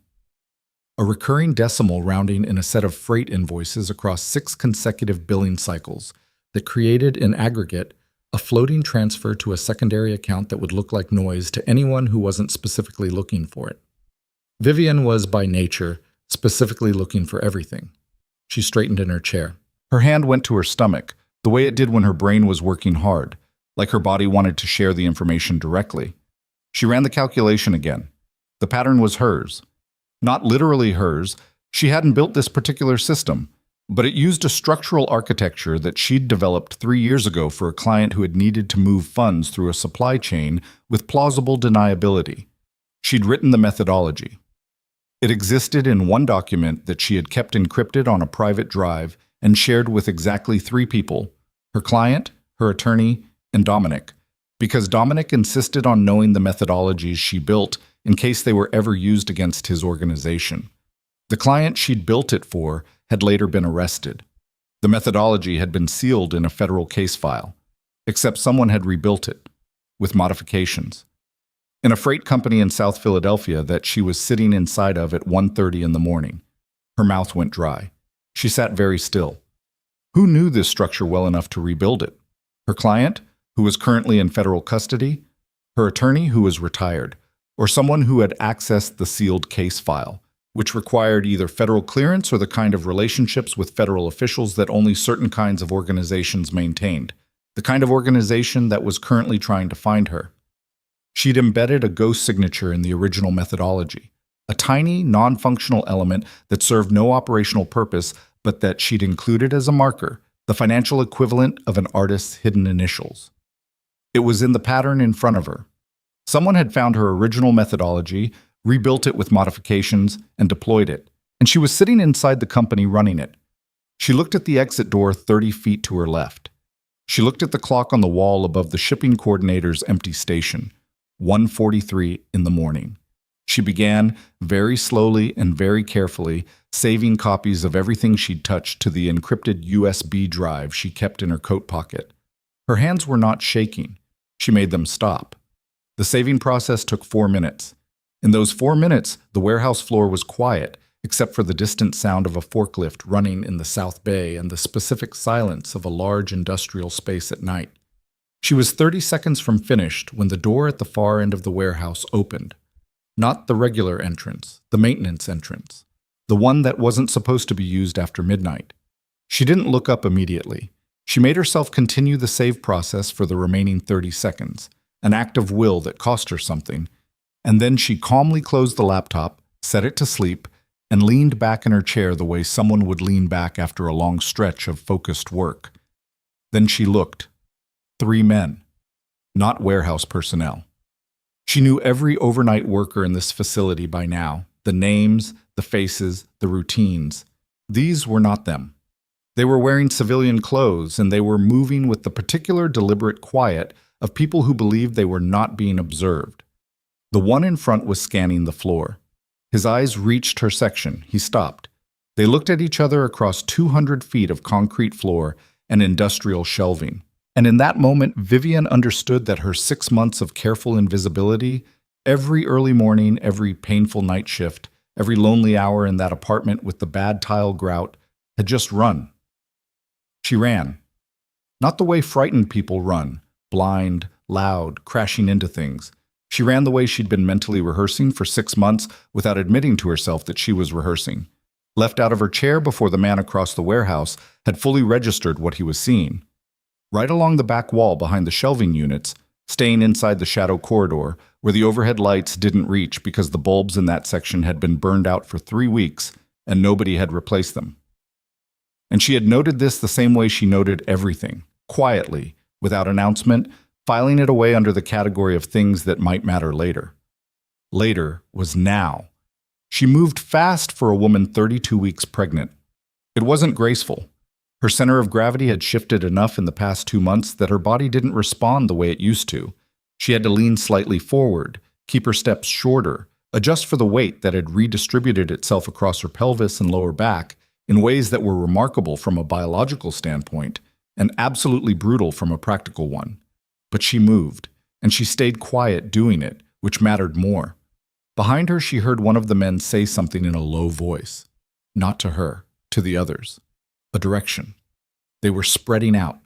A recurring decimal rounding in a set of freight invoices across 6 consecutive billing cycles that created, in aggregate, a floating transfer to a secondary account that would look like noise to anyone who wasn't specifically looking for it. Vivian was, by nature, specifically looking for everything. She straightened in her chair. Her hand went to her stomach, the way it did when her brain was working hard, like her body wanted to share the information directly. She ran the calculation again. The pattern was hers. Not literally hers. She hadn't built this particular system, but it used a structural architecture that she'd developed 3 years ago for a client who had needed to move funds through a supply chain with plausible deniability. She'd written the methodology. It existed in one document that she had kept encrypted on a private drive and shared with exactly 3 people, her client, her attorney, and Dominic, because Dominic insisted on knowing the methodologies she built in case they were ever used against his organization. The client she'd built it for had later been arrested. The methodology had been sealed in a federal case file, except someone had rebuilt it, with modifications, in a freight company in South Philadelphia that she was sitting inside of at 1:30 in the morning. Her mouth went dry. She sat very still. Who knew this structure well enough to rebuild it? Her client, who was currently in federal custody? Her attorney, who was retired? Or someone who had accessed the sealed case file, which required either federal clearance or the kind of relationships with federal officials that only certain kinds of organizations maintained, the kind of organization that was currently trying to find her. She'd embedded a ghost signature in the original methodology, a tiny, non-functional element that served no operational purpose, but that she'd included as a marker, the financial equivalent of an artist's hidden initials. It was in the pattern in front of her. Someone had found her original methodology, rebuilt it with modifications, and deployed it, and she was sitting inside the company running it. She looked at the exit door 30 feet to her left. She looked at the clock on the wall above the shipping coordinator's empty station. 1:43 in the morning. She began, very slowly and very carefully, saving copies of everything she'd touched to the encrypted USB drive she kept in her coat pocket. Her hands were not shaking. She made them stop. The saving process took 4 minutes. In those 4 minutes, the warehouse floor was quiet, except for the distant sound of a forklift running in the South Bay and the specific silence of a large industrial space at night. She was 30 seconds from finished when the door at the far end of the warehouse opened. Not the regular entrance, the maintenance entrance, the one that wasn't supposed to be used after midnight. She didn't look up immediately. She made herself continue the save process for the remaining 30 seconds, an act of will that cost her something, and then she calmly closed the laptop, set it to sleep, and leaned back in her chair the way someone would lean back after a long stretch of focused work. Then she looked. 3 men, not warehouse personnel. She knew every overnight worker in this facility by now, the names, the faces, the routines. These were not them. They were wearing civilian clothes, and they were moving with the particular deliberate quiet of people who believed they were not being observed. The one in front was scanning the floor. His eyes reached her section. He stopped. They looked at each other across 200 feet of concrete floor and industrial shelving. And in that moment, Vivian understood that her 6 months of careful invisibility, every early morning, every painful night shift, every lonely hour in that apartment with the bad tile grout, had just run. She ran. Not the way frightened people run, blind, loud, crashing into things. She ran the way she'd been mentally rehearsing for 6 months without admitting to herself that she was rehearsing. Left out of her chair before the man across the warehouse had fully registered what he was seeing. Right along the back wall behind the shelving units, staying inside the shadow corridor, where the overhead lights didn't reach because the bulbs in that section had been burned out for 3 weeks and nobody had replaced them. And she had noted this the same way she noted everything, quietly, without announcement, filing it away under the category of things that might matter later. Later was now. She moved fast for a woman 32 weeks pregnant. It wasn't graceful. Her center of gravity had shifted enough in the past 2 months that her body didn't respond the way it used to. She had to lean slightly forward, keep her steps shorter, adjust for the weight that had redistributed itself across her pelvis and lower back in ways that were remarkable from a biological standpoint and absolutely brutal from a practical one. But she moved, and she stayed quiet doing it, which mattered more. Behind her, she heard one of the men say something in a low voice. Not to her, to the others. A direction. They were spreading out.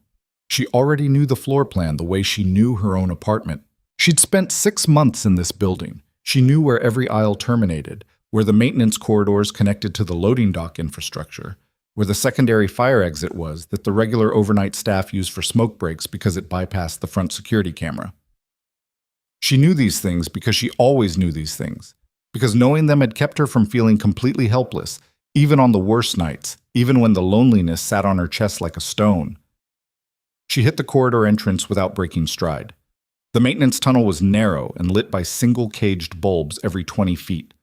She already knew the floor plan the way she knew her own apartment. She'd spent 6 months in this building. She knew where every aisle terminated, where the maintenance corridors connected to the loading dock infrastructure, where the secondary fire exit was that the regular overnight staff used for smoke breaks because it bypassed the front security camera. She knew these things because she always knew these things, because knowing them had kept her from feeling completely helpless, even on the worst nights, even when the loneliness sat on her chest like a stone. She hit the corridor entrance without breaking stride. The maintenance tunnel was narrow and lit by single-caged bulbs every 20 feet.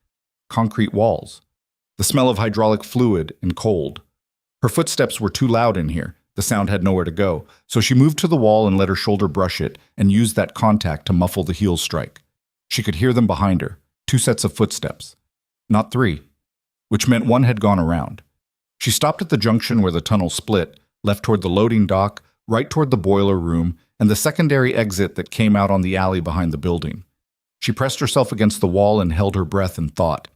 Concrete walls. The smell of hydraulic fluid and cold. Her footsteps were too loud in here. The sound had nowhere to go, so she moved to the wall and let her shoulder brush it and used that contact to muffle the heel strike. She could hear them behind her, 2 sets of footsteps. Not 3, which meant one had gone around. She stopped at the junction where the tunnel split, left toward the loading dock, right toward the boiler room, and the secondary exit that came out on the alley behind the building. She pressed herself against the wall and held her breath in thought.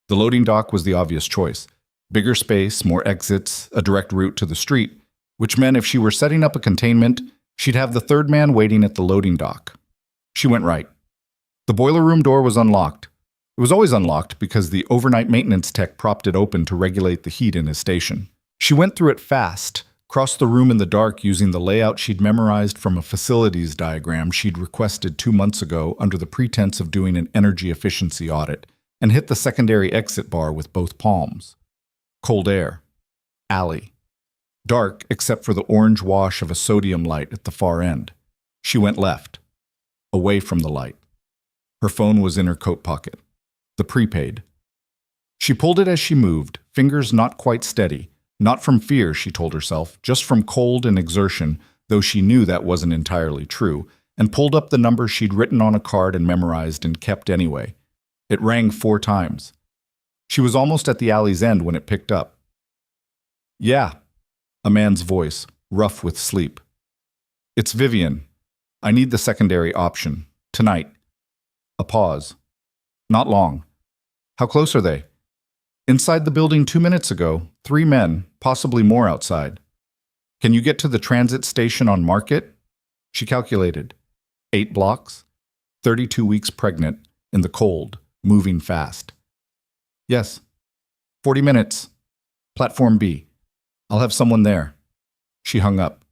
The loading dock was the obvious choice. Bigger space, more exits, a direct route to the street, which meant if she were setting up a containment, she'd have the third man waiting at the loading dock. She went right. The boiler room door was unlocked. It was always unlocked because the overnight maintenance tech propped it open to regulate the heat in his station. She went through it fast, crossed the room in the dark using the layout she'd memorized from a facilities diagram she'd requested 2 months ago under the pretense of doing an energy efficiency audit, and hit the secondary exit bar with both palms. Cold air. Alley. Dark except for the orange wash of a sodium light at the far end. She went left. Away from the light. Her phone was in her coat pocket. The prepaid. She pulled it as she moved, fingers not quite steady. Not from fear, she told herself, just from cold and exertion, though she knew that wasn't entirely true, and pulled up the number she'd written on a card and memorized and kept anyway. It rang 4 times. She was almost at the alley's end when it picked up. "Yeah," a man's voice, rough with sleep. "It's Vivian. I need the secondary option. Tonight." A pause. "Not long. How close are they?" "Inside the building 2 minutes ago. 3 men, possibly more outside." "Can you get to the transit station on Market?" She calculated. 8 blocks. 32 weeks pregnant, in the cold, moving fast. "Yes. 40 minutes. Platform B. I'll have someone there." She hung up.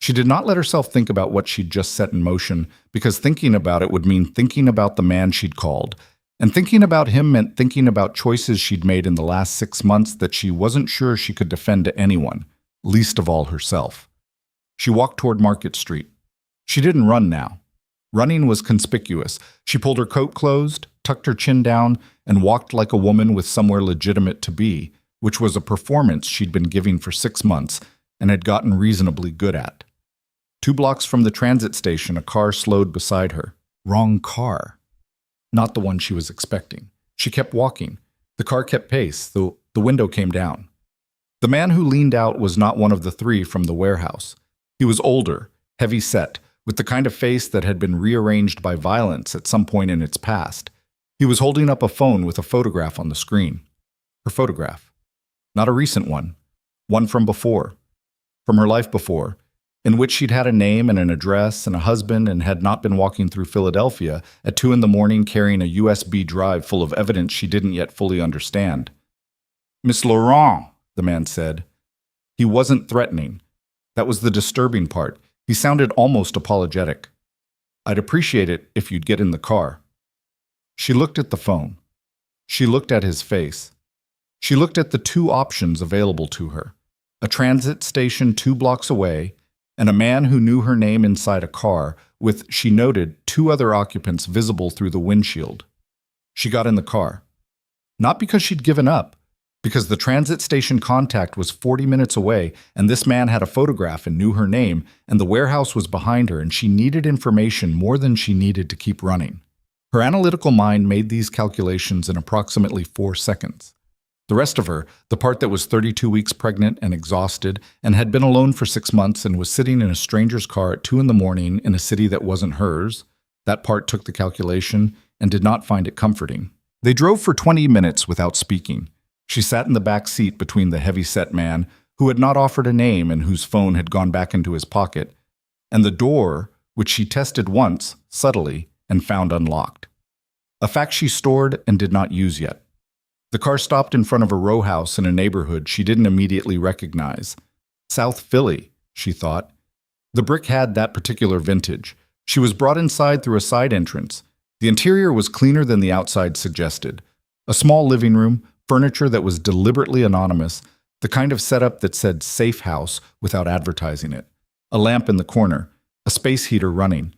She did not let herself think about what she'd just set in motion, because thinking about it would mean thinking about the man she'd called. And thinking about him meant thinking about choices she'd made in the last 6 months that she wasn't sure she could defend to anyone, least of all herself. She walked toward Market Street. She didn't run now. Running was conspicuous. She pulled her coat closed, tucked her chin down, and walked like a woman with somewhere legitimate to be, which was a performance she'd been giving for 6 months and had gotten reasonably good at. 2 blocks from the transit station, a car slowed beside her. Wrong car. Not the one she was expecting. She kept walking. The car kept pace, though the window came down. The man who leaned out was not one of the 3 from the warehouse. He was older, heavy-set, with the kind of face that had been rearranged by violence at some point in its past. He was holding up a phone with a photograph on the screen. Her photograph. Not a recent one. One from before. From her life before, in which she'd had a name and an address and a husband and had not been walking through Philadelphia at 2 a.m. carrying a USB drive full of evidence she didn't yet fully understand. "Miss Laurent," the man said. He wasn't threatening. That was the disturbing part. He sounded almost apologetic. "I'd appreciate it if you'd get in the car." She looked at the phone. She looked at his face. She looked at the 2 options available to her. A transit station 2 blocks away, and a man who knew her name inside a car, with, she noted, 2 other occupants visible through the windshield. She got in the car. Not because she'd given up, because the transit station contact was 40 minutes away, and this man had a photograph and knew her name, and the warehouse was behind her, and she needed information more than she needed to keep running. Her analytical mind made these calculations in approximately 4 seconds. The rest of her, the part that was 32 weeks pregnant and exhausted, and had been alone for 6 months and was sitting in a stranger's car at 2 a.m. in a city that wasn't hers, that part took the calculation and did not find it comforting. They drove for 20 minutes without speaking. She sat in the back seat between the heavy-set man, who had not offered a name and whose phone had gone back into his pocket, and the door, which she tested once, subtly, and found unlocked. A fact she stored and did not use yet. The car stopped in front of a row house in a neighborhood she didn't immediately recognize. South Philly, she thought. The brick had that particular vintage. She was brought inside through a side entrance. The interior was cleaner than the outside suggested. A small living room, furniture that was deliberately anonymous, the kind of setup that said safe house without advertising it. A lamp in the corner, a space heater running.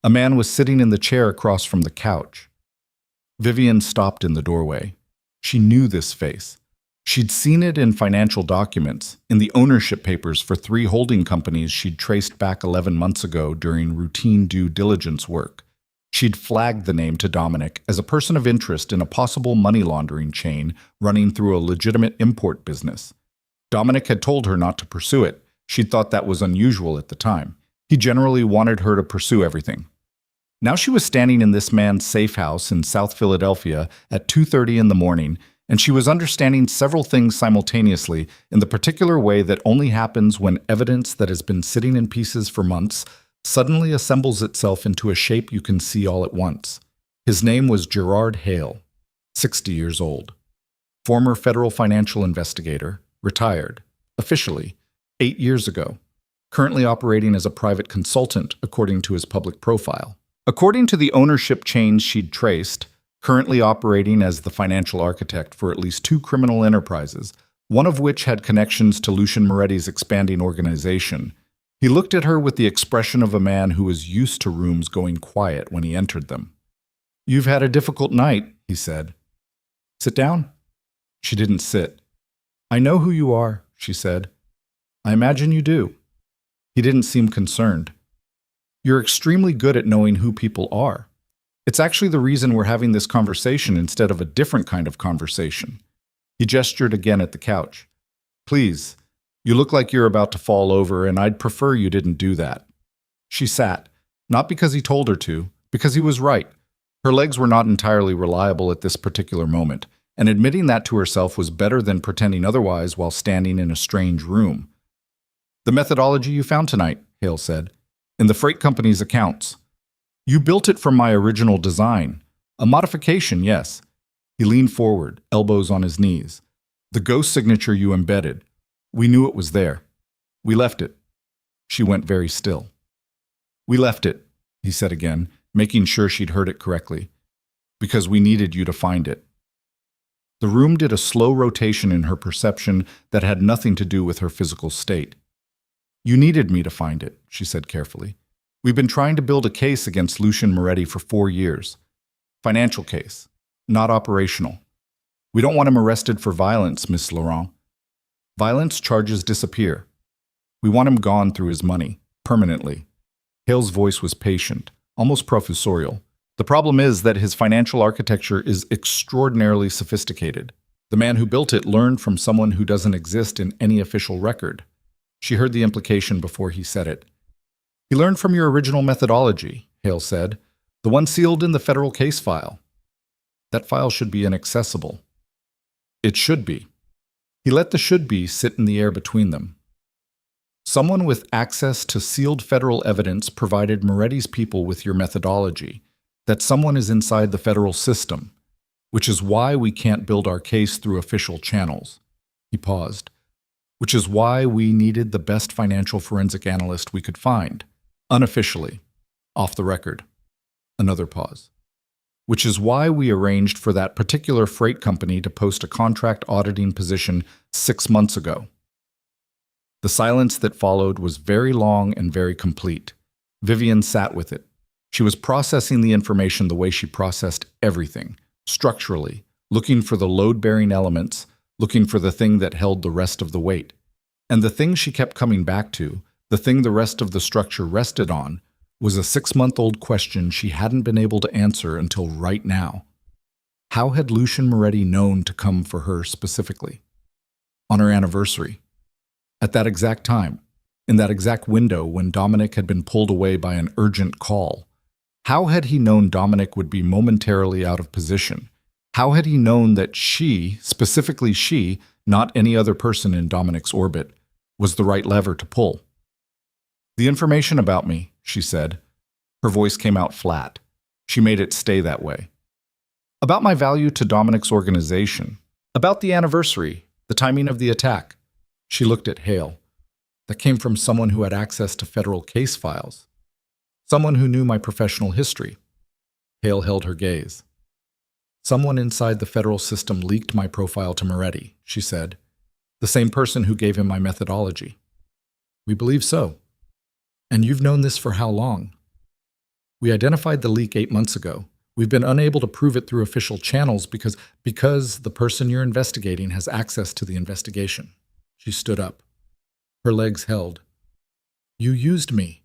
A man was sitting in the chair across from the couch. Vivian stopped in the doorway. She knew this face. She'd seen it in financial documents, in the ownership papers for 3 holding companies she'd traced back 11 months ago during routine due diligence work. She'd flagged the name to Dominic as a person of interest in a possible money laundering chain running through a legitimate import business. Dominic had told her not to pursue it. She'd thought that was unusual at the time. He generally wanted her to pursue everything. Now she was standing in this man's safe house in South Philadelphia at 2:30 in the morning, and she was understanding several things simultaneously in the particular way that only happens when evidence that has been sitting in pieces for months suddenly assembles itself into a shape you can see all at once. His name was Gerard Hale, 60 years old. Former federal financial investigator, retired, officially, 8 years ago. Currently operating as a private consultant, according to his public profile. According to the ownership chains she'd traced, currently operating as the financial architect for at least 2 criminal enterprises, one of which had connections to Lucian Moretti's expanding organization. He looked at her with the expression of a man who was used to rooms going quiet when he entered them. "You've had a difficult night," he said. "Sit down." She didn't sit. "I know who you are," she said. "I imagine you do." He didn't seem concerned. You're extremely good at knowing who people are. It's actually the reason we're having this conversation instead of a different kind of conversation. He gestured again at the couch. Please, you look like you're about to fall over, and I'd prefer you didn't do that. She sat, not because he told her to, because he was right. Her legs were not entirely reliable at this particular moment, and admitting that to herself was better than pretending otherwise while standing in a strange room. The methodology you found tonight, Hale said, in the freight company's accounts. You built it from my original design. A modification, yes. He leaned forward, elbows on his knees. The ghost signature you embedded. We knew it was there. We left it. She went very still. We left it, he said again, making sure she'd heard it correctly. Because we needed you to find it. The room did a slow rotation in her perception that had nothing to do with her physical state. You needed me to find it, she said carefully. We've been trying to build a case against Lucien Moretti for 4 years. Financial case, not operational. We don't want him arrested for violence, Miss Laurent. Violence charges disappear. We want him gone through his money, permanently. Hale's voice was patient, almost professorial. The problem is that his financial architecture is extraordinarily sophisticated. The man who built it learned from someone who doesn't exist in any official record. She heard the implication before he said it. He learned from your original methodology, Hale said, the one sealed in the federal case file. That file should be inaccessible. It should be. He let the should be sit in the air between them. Someone with access to sealed federal evidence provided Moretti's people with your methodology. That someone is inside the federal system, which is why we can't build our case through official channels. He paused. Which is why we needed the best financial forensic analyst we could find, unofficially, off the record. Another pause. Which is why we arranged for that particular freight company to post a contract auditing position 6 months ago. The silence that followed was very long and very complete. Vivian sat with it. She was processing the information the way she processed everything, structurally, looking for the load-bearing elements, looking for the thing that held the rest of the weight. And the thing she kept coming back to, the thing the rest of the structure rested on, was a 6-month-old question she hadn't been able to answer until right now. How had Lucien Moretti known to come for her specifically? On her anniversary. At that exact time, in that exact window when Dominic had been pulled away by an urgent call. How had he known Dominic would be momentarily out of position? How had he known that she, specifically she, not any other person in Dominic's orbit, was the right lever to pull? The information about me, she said. Her voice came out flat. She made it stay that way. About my value to Dominic's organization. About the anniversary, the timing of the attack. She looked at Hale. That came from someone who had access to federal case files. Someone who knew my professional history. Hale held her gaze. Someone inside the federal system leaked my profile to Moretti, she said. The same person who gave him my methodology. We believe so. And you've known this for how long? We identified the leak 8 months ago. We've been unable to prove it through official channels because the person you're investigating has access to the investigation. She stood up. Her legs held. You used me.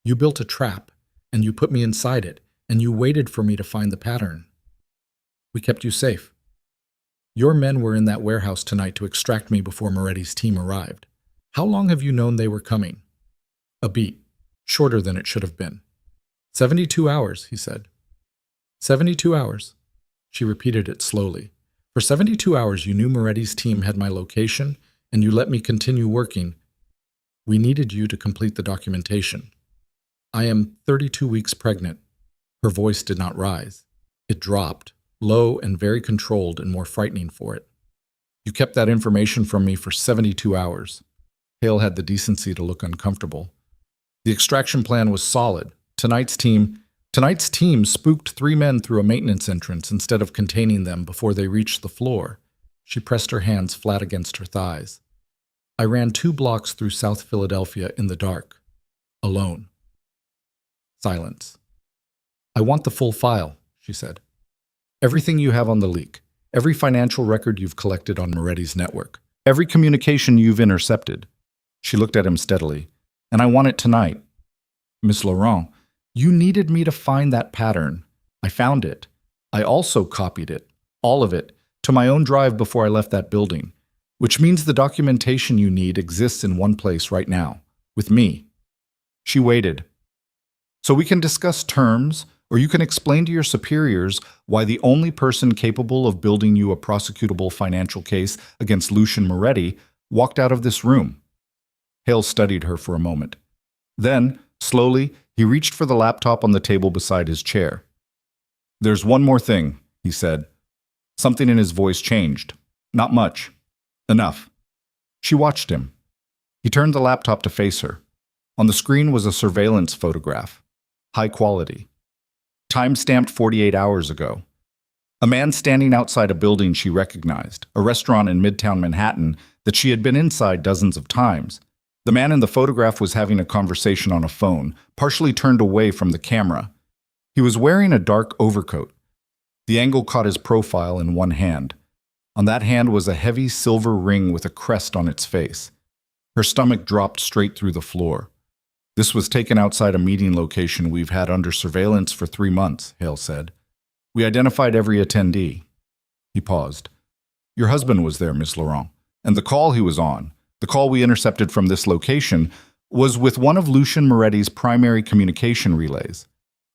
You built a trap, and you put me inside it, and you waited for me to find the pattern. We kept you safe. Your men were in that warehouse tonight to extract me before Moretti's team arrived. How long have you known they were coming? A beat, shorter than it should have been. 72 hours, he said. 72 hours. She repeated it slowly. For 72 hours you knew Moretti's team had my location, and you let me continue working. We needed you to complete the documentation. I am 32 weeks pregnant. Her voice did not rise. It dropped, low and very controlled and more frightening for it. You kept that information from me for 72 hours. Hale had the decency to look uncomfortable. The extraction plan was solid. Tonight's team spooked 3 men through a maintenance entrance instead of containing them before they reached the floor. She pressed her hands flat against her thighs. I ran 2 blocks through South Philadelphia in the dark. Alone. Silence. I want the full file, she said. Everything you have on the leak. Every financial record you've collected on Moretti's network. Every communication you've intercepted. She looked at him steadily. and I want it tonight. Miss Laurent, you needed me to find that pattern. I found it. I also copied it, all of it, to my own drive before I left that building, which means the documentation you need exists in one place right now, with me. She waited. So we can discuss terms, or you can explain to your superiors why the only person capable of building you a prosecutable financial case against Lucian Moretti walked out of this room. Hale studied her for a moment. Then, slowly, he reached for the laptop on the table beside his chair. There's one more thing, he said. Something in his voice changed. Not much. Enough. She watched him. He turned the laptop to face her. On the screen was a surveillance photograph. High quality. Time-stamped 48 hours ago. A man standing outside a building she recognized, a restaurant in Midtown Manhattan that she had been inside dozens of times. The man in the photograph was having a conversation on a phone, partially turned away from the camera. He was wearing a dark overcoat. The angle caught his profile in one hand. On that hand was a heavy silver ring with a crest on its face. Her stomach dropped straight through the floor. This was taken outside a meeting location we've had under surveillance for 3 months, Hale said. We identified every attendee. He paused. Your husband was there, Miss Laurent, and the call he was on, the call we intercepted from this location, was with one of Lucian Moretti's primary communication relays.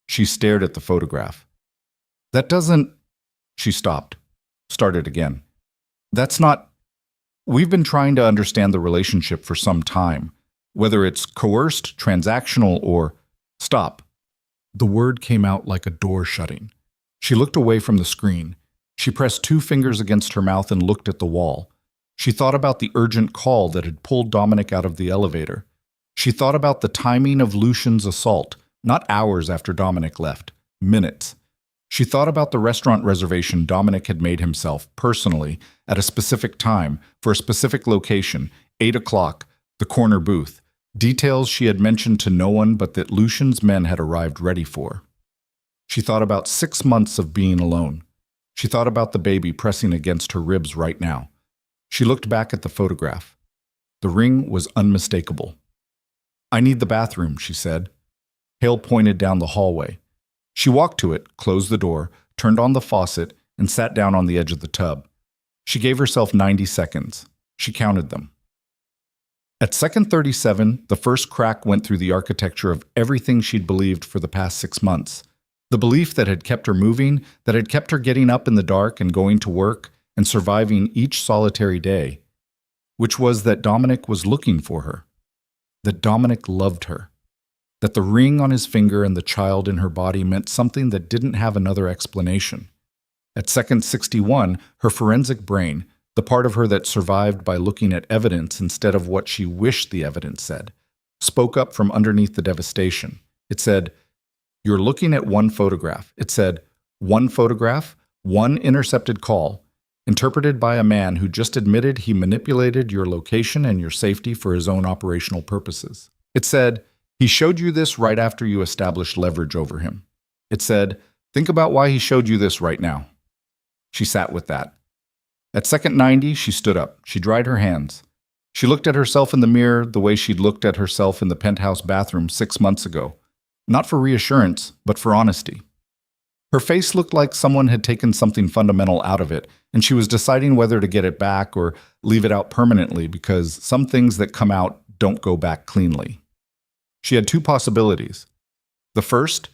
She stared at the photograph. That doesn't... She stopped. Started again. That's not... We've been trying to understand the relationship for some time, whether it's coerced, transactional, or... Stop. The word came out like a door shutting. She looked away from the screen. She pressed 2 fingers against her mouth and looked at the wall. She thought about the urgent call that had pulled Dominic out of the elevator. She thought about the timing of Lucian's assault, not hours after Dominic left, minutes. She thought about the restaurant reservation Dominic had made himself, personally, at a specific time, for a specific location, 8 o'clock, the corner booth, details she had mentioned to no one but that Lucian's men had arrived ready for. She thought about 6 months of being alone. She thought about the baby pressing against her ribs right now. She looked back at the photograph. The ring was unmistakable. I need the bathroom, she said. Hale pointed down the hallway. She walked to it, closed the door, turned on the faucet, and sat down on the edge of the tub. She gave herself 90 seconds. She counted them. At second 37, the first crack went through the architecture of everything she'd believed for the past 6 months. The belief that had kept her moving, that had kept her getting up in the dark and going to work and surviving each solitary day, which was that Dominic was looking for her, that Dominic loved her, that the ring on his finger and the child in her body meant something that didn't have another explanation. At second 61, her forensic brain, the part of her that survived by looking at evidence instead of what she wished the evidence said, spoke up from underneath the devastation. It said, "You're looking at one photograph." It said, "One photograph, one intercepted call, interpreted by a man who just admitted he manipulated your location and your safety for his own operational purposes." It said, "He showed you this right after you established leverage over him." It said, "Think about why he showed you this right now." She sat with that. At second 90, she stood up. She dried her hands. She looked at herself in the mirror the way she'd looked at herself in the penthouse bathroom 6 months ago. Not for reassurance, but for honesty. Her face looked like someone had taken something fundamental out of it, and she was deciding whether to get it back or leave it out permanently because some things that come out don't go back cleanly. She had 2 possibilities. The first,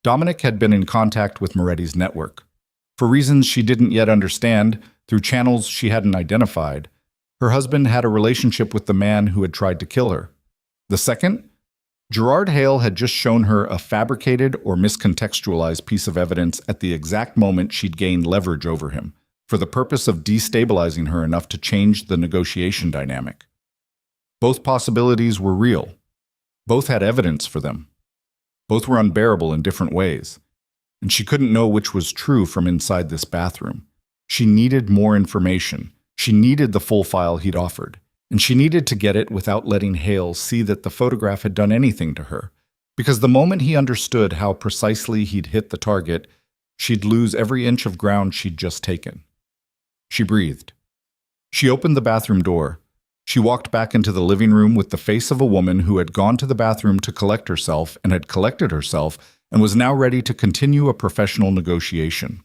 Dominic had been in contact with Moretti's network. For reasons she didn't yet understand, through channels she hadn't identified, her husband had a relationship with the man who had tried to kill her. The second, Gerard Hale had just shown her a fabricated or miscontextualized piece of evidence at the exact moment she'd gained leverage over him, for the purpose of destabilizing her enough to change the negotiation dynamic. Both possibilities were real. Both had evidence for them. Both were unbearable in different ways. And she couldn't know which was true from inside this bathroom. She needed more information. She needed the full file he'd offered. And she needed to get it without letting Hale see that the photograph had done anything to her. Because the moment he understood how precisely he'd hit the target, she'd lose every inch of ground she'd just taken. She breathed. She opened the bathroom door. She walked back into the living room with the face of a woman who had gone to the bathroom to collect herself and had collected herself and was now ready to continue a professional negotiation.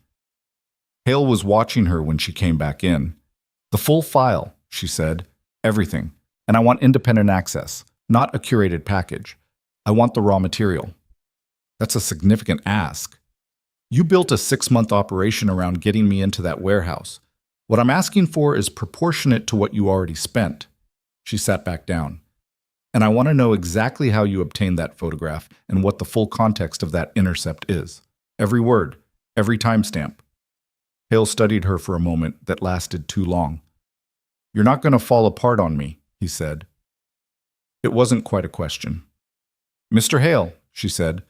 Hale was watching her when she came back in. "The full file," she said. "Everything. And I want independent access, not a curated package. I want the raw material." "That's a significant ask. You built a 6-month operation around getting me into that warehouse. What I'm asking for is proportionate to what you already spent." She sat back down. "And I want to know exactly how you obtained that photograph and what the full context of that intercept is. Every word, every timestamp." Hale studied her for a moment that lasted too long. "You're not going to fall apart on me," he said. It wasn't quite a question. "Mr. Hale," she said,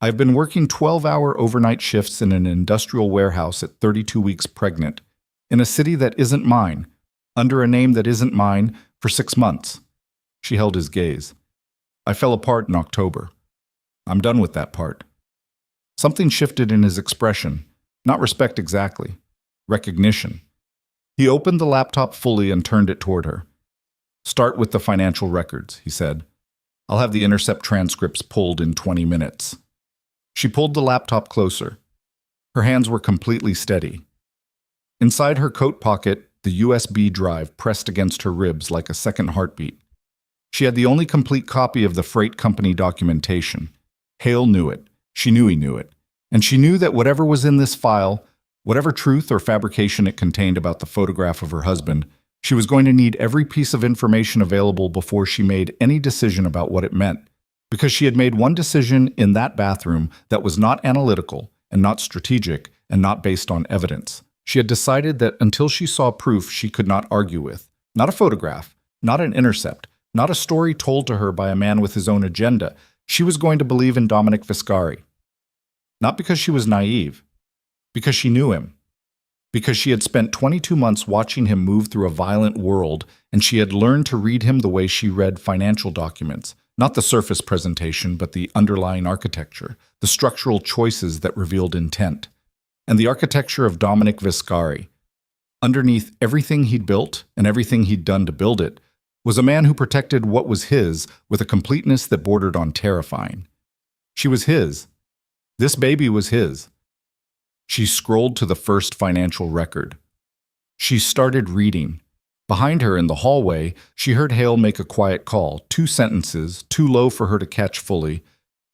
"I've been working 12-hour overnight shifts in an industrial warehouse at 32 weeks pregnant, in a city that isn't mine, under a name that isn't mine, for 6 months. She held his gaze. "I fell apart in October. I'm done with that part." Something shifted in his expression. Not respect exactly. Recognition. He opened the laptop fully and turned it toward her. "Start with the financial records," he said. "I'll have the intercept transcripts pulled in 20 minutes." She pulled the laptop closer. Her hands were completely steady. Inside her coat pocket, the USB drive pressed against her ribs like a second heartbeat. She had the only complete copy of the freight company documentation. Hale knew it. She knew he knew it. And she knew that whatever was in this file, whatever truth or fabrication it contained about the photograph of her husband, she was going to need every piece of information available before she made any decision about what it meant. Because she had made one decision in that bathroom that was not analytical and not strategic and not based on evidence. She had decided that until she saw proof she could not argue with, not a photograph, not an intercept, not a story told to her by a man with his own agenda, she was going to believe in Dominic Viscari. Not because she was naive, because she knew him. Because she had spent 22 months watching him move through a violent world, and she had learned to read him the way she read financial documents, not the surface presentation, but the underlying architecture, the structural choices that revealed intent. And the architecture of Dominic Viscari. Underneath everything he'd built and everything he'd done to build it was a man who protected what was his with a completeness that bordered on terrifying. She was his. This baby was his. She scrolled to the first financial record. She started reading. Behind her in the hallway, she heard Hale make a quiet call, 2 sentences, too low for her to catch fully,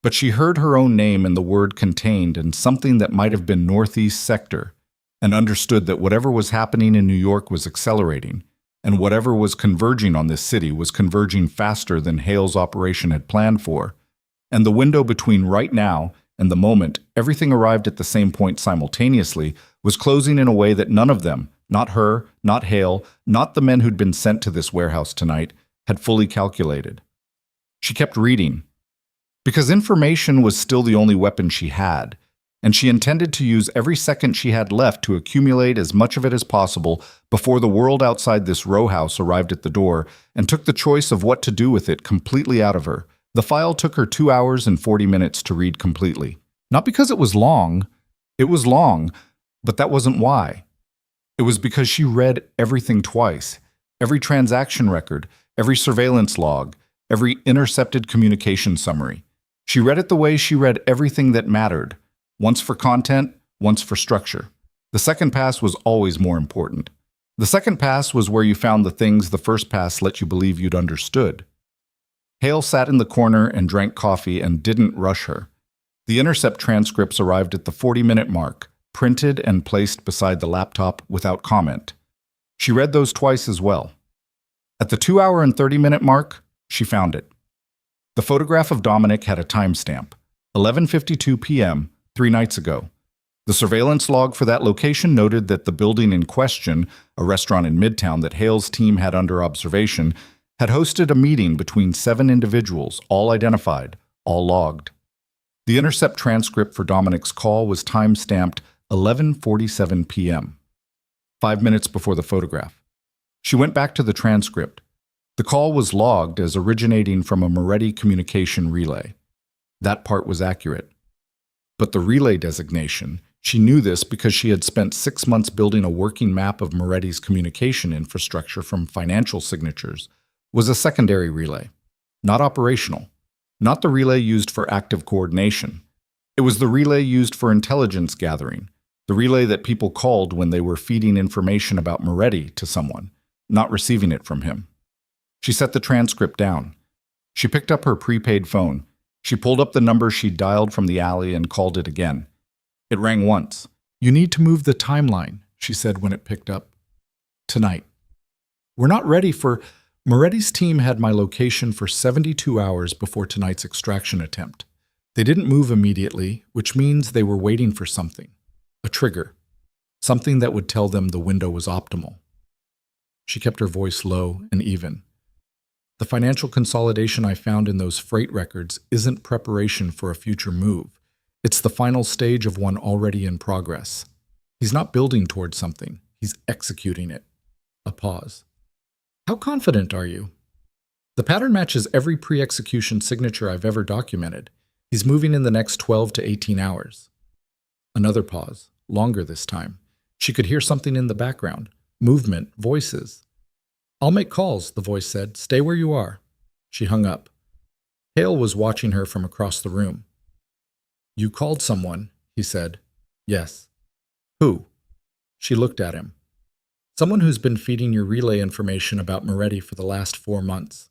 but she heard her own name and the word contained in something that might have been Northeast Sector, and understood that whatever was happening in New York was accelerating, and whatever was converging on this city was converging faster than Hale's operation had planned for. And the window between right now and the moment everything arrived at the same point simultaneously was closing in a way that none of them, not her, not Hale, not the men who'd been sent to this warehouse tonight, had fully calculated. She kept reading. Because information was still the only weapon she had, and she intended to use every second she had left to accumulate as much of it as possible before the world outside this row house arrived at the door and took the choice of what to do with it completely out of her. The file took her 2 hours and 40 minutes to read completely. Not because it was long, but that wasn't why. It was because she read everything twice, every transaction record, every surveillance log, every intercepted communication summary. She read it the way she read everything that mattered, once for content, once for structure. The second pass was always more important. The second pass was where you found the things the first pass let you believe you'd understood. Hale sat in the corner and drank coffee and didn't rush her. The intercept transcripts arrived at the 40-minute mark, printed and placed beside the laptop without comment. She read those twice as well. At the 2-hour and 30-minute mark, she found it. The photograph of Dominic had a timestamp, 11:52 p.m., 3 nights ago. The surveillance log for that location noted that the building in question, a restaurant in Midtown that Hale's team had under observation, had hosted a meeting between 7 individuals, all identified, all logged. The intercept transcript for Dominic's call was time-stamped 11:47 p.m., 5 minutes before the photograph. She went back to the transcript. The call was logged as originating from a Moretti communication relay. That part was accurate. But the relay designation, She knew this because she had spent 6 months building a working map of Moretti's communication infrastructure from financial signatures. Was a secondary relay, not operational, not the relay used for active coordination. It was the relay used for intelligence gathering, the relay that people called when they were feeding information about Moretti to someone, not receiving it from him. She set the transcript down. She picked up her prepaid phone. She pulled up the number she'd dialed from the alley and called it again. It rang once. "You need to move the timeline," she said when it picked up. "Tonight. We're not ready for—" Moretti's team had my location for 72 hours before tonight's extraction attempt. They didn't move immediately, which means they were waiting for something. A trigger. Something that would tell them the window was optimal. She kept her voice low and even. "The financial consolidation I found in those freight records isn't preparation for a future move. It's the final stage of one already in progress. He's not building towards something. He's executing it." A pause. "How confident are you?" "The pattern matches every pre-execution signature I've ever documented. He's moving in the next 12 to 18 hours. Another pause, longer this time. She could hear something in the background. Movement, voices. "I'll make calls," the voice said. "Stay where you are." She hung up. Hale was watching her from across the room. "You called someone," he said. "Yes." "Who?" She looked at him. "Someone who's been feeding your relay information about Moretti for the last 4 months.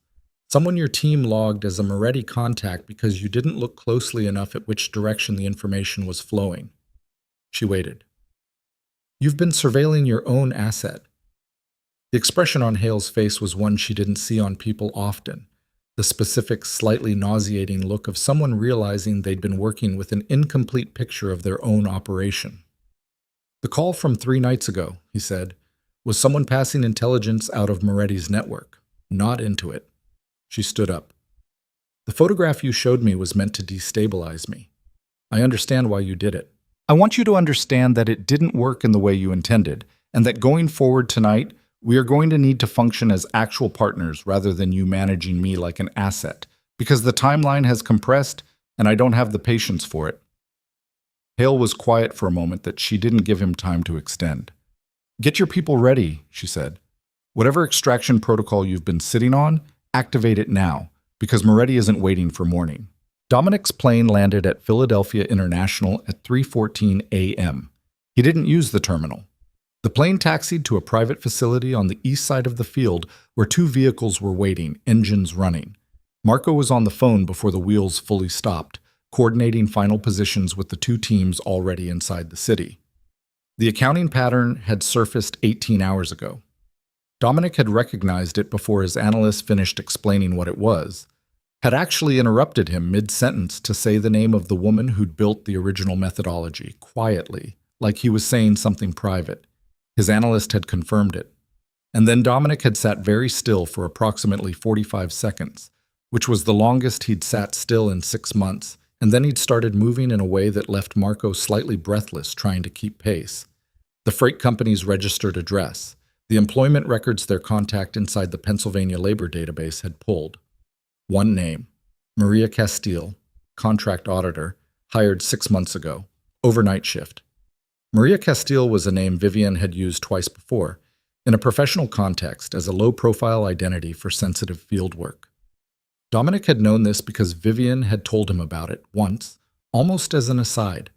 Someone your team logged as a Moretti contact because you didn't look closely enough at which direction the information was flowing." She waited. "You've been surveilling your own asset." The expression on Hale's face was one she didn't see on people often. The specific, slightly nauseating look of someone realizing they'd been working with an incomplete picture of their own operation. "The call from 3 nights ago," he said, "was someone passing intelligence out of Moretti's network, not into it." She stood up. "The photograph you showed me was meant to destabilize me. I understand why you did it. I want you to understand that it didn't work in the way you intended, and that going forward tonight, we are going to need to function as actual partners rather than you managing me like an asset, because the timeline has compressed and I don't have the patience for it." Hale was quiet for a moment that she didn't give him time to extend. "Get your people ready," she said. "Whatever extraction protocol you've been sitting on, activate it now, because Moretti isn't waiting for morning." Dominic's plane landed at Philadelphia International at 3:14 a.m. He didn't use the terminal. The plane taxied to a private facility on the east side of the field where 2 vehicles were waiting, engines running. Marco was on the phone before the wheels fully stopped, coordinating final positions with the 2 teams already inside the city. The accounting pattern had surfaced 18 hours ago. Dominic had recognized it before his analyst finished explaining what it was, had actually interrupted him mid-sentence to say the name of the woman who'd built the original methodology, quietly, like he was saying something private. His analyst had confirmed it. And then Dominic had sat very still for approximately 45 seconds, which was the longest he'd sat still in 6 months, and then he'd started moving in a way that left Marco slightly breathless, trying to keep pace. The freight company's registered address, the employment records their contact inside the Pennsylvania labor database had pulled. One name, Maria Castile, contract auditor, hired 6 months ago, overnight shift. Maria Castile was a name Vivian had used twice before, in a professional context as a low-profile identity for sensitive field work. Dominic had known this because Vivian had told him about it once, almost as an aside.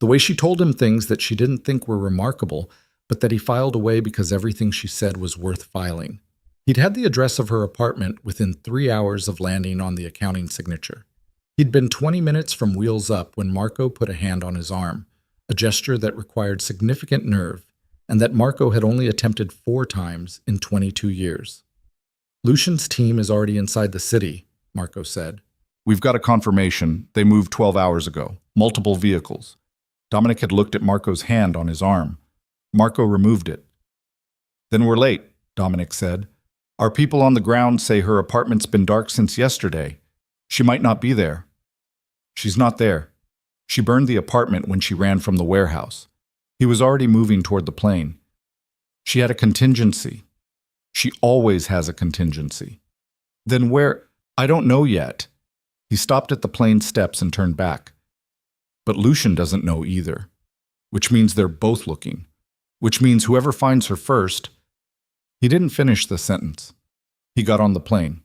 The way she told him things that she didn't think were remarkable, but that he filed away because everything she said was worth filing. He'd had the address of her apartment within 3 hours of landing on the accounting signature. He'd been 20 minutes from wheels up when Marco put a hand on his arm, a gesture that required significant nerve, and that Marco had only attempted 4 times in 22 years. "Lucian's team is already inside the city," Marco said. "We've got a confirmation. They moved 12 hours ago. Multiple vehicles." Dominic had looked at Marco's hand on his arm. Marco removed it. "Then we're late," Dominic said. "Our people on the ground say her apartment's been dark since yesterday. She might not be there." "She's not there. She burned the apartment when she ran from the warehouse. He was already moving toward the plane. She had a contingency. She always has a contingency." "Then where—" "I don't know yet." He stopped at the plane steps and turned back. "But Lucian doesn't know either." which means they're both looking, which means whoever finds her first. He didn't finish the sentence. He got on the plane.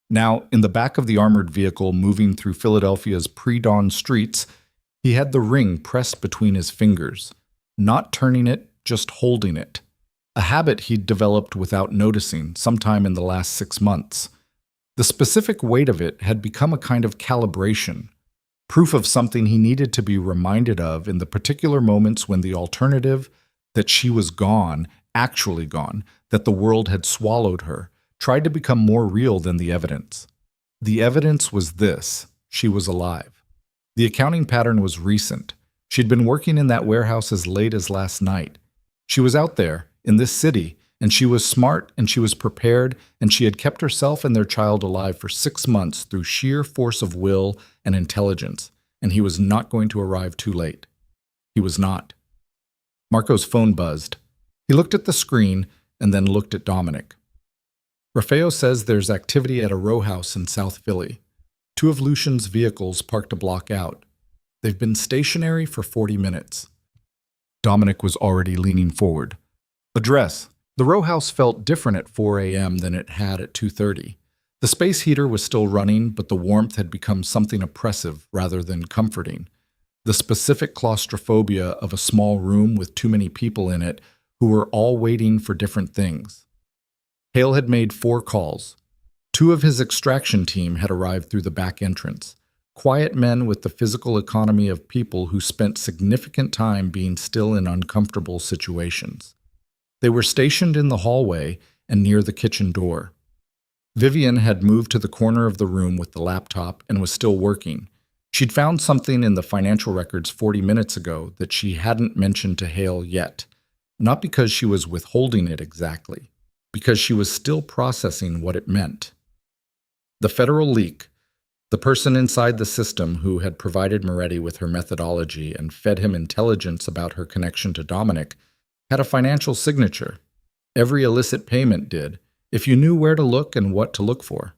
Now, in the back of the armored vehicle moving through Philadelphia's pre-dawn streets, he had the ring pressed between his fingers, not turning it, just holding it. A habit he'd developed without noticing sometime in the last 6 months. The specific weight of it had become a kind of calibration, proof of something he needed to be reminded of in the particular moments when the alternative, that she was gone, actually gone, that the world had swallowed her, tried to become more real than the evidence. The evidence was this: she was alive. The accounting pattern was recent. She'd been working in that warehouse as late as last night. She was out there, in this city, and she was smart and she was prepared, and she had kept herself and their child alive for 6 months through sheer force of will and intelligence, and he was not going to arrive too late. He was not. Marco's phone buzzed. He looked at the screen and then looked at Dominic. Raffaello says there's activity at a row house in South Philly. 2 of Lucian's vehicles parked a block out. They've been stationary for 40 minutes. Dominic was already leaning forward. Address. The row house felt different at 4 a.m. than it had at 2:30. The space heater was still running, but the warmth had become something oppressive rather than comforting. The specific claustrophobia of a small room with too many people in it who were all waiting for different things. Hale had made 4 calls. 2 of his extraction team had arrived through the back entrance. Quiet men with the physical economy of people who spent significant time being still in uncomfortable situations. They were stationed in the hallway and near the kitchen door. Vivian had moved to the corner of the room with the laptop and was still working. She'd found something in the financial records 40 minutes ago that she hadn't mentioned to Hale yet, not because she was withholding it exactly, because she was still processing what it meant. The federal leak, the person inside the system who had provided Moretti with her methodology and fed him intelligence about her connection to Dominic, had a financial signature. Every illicit payment did, if you knew where to look and what to look for.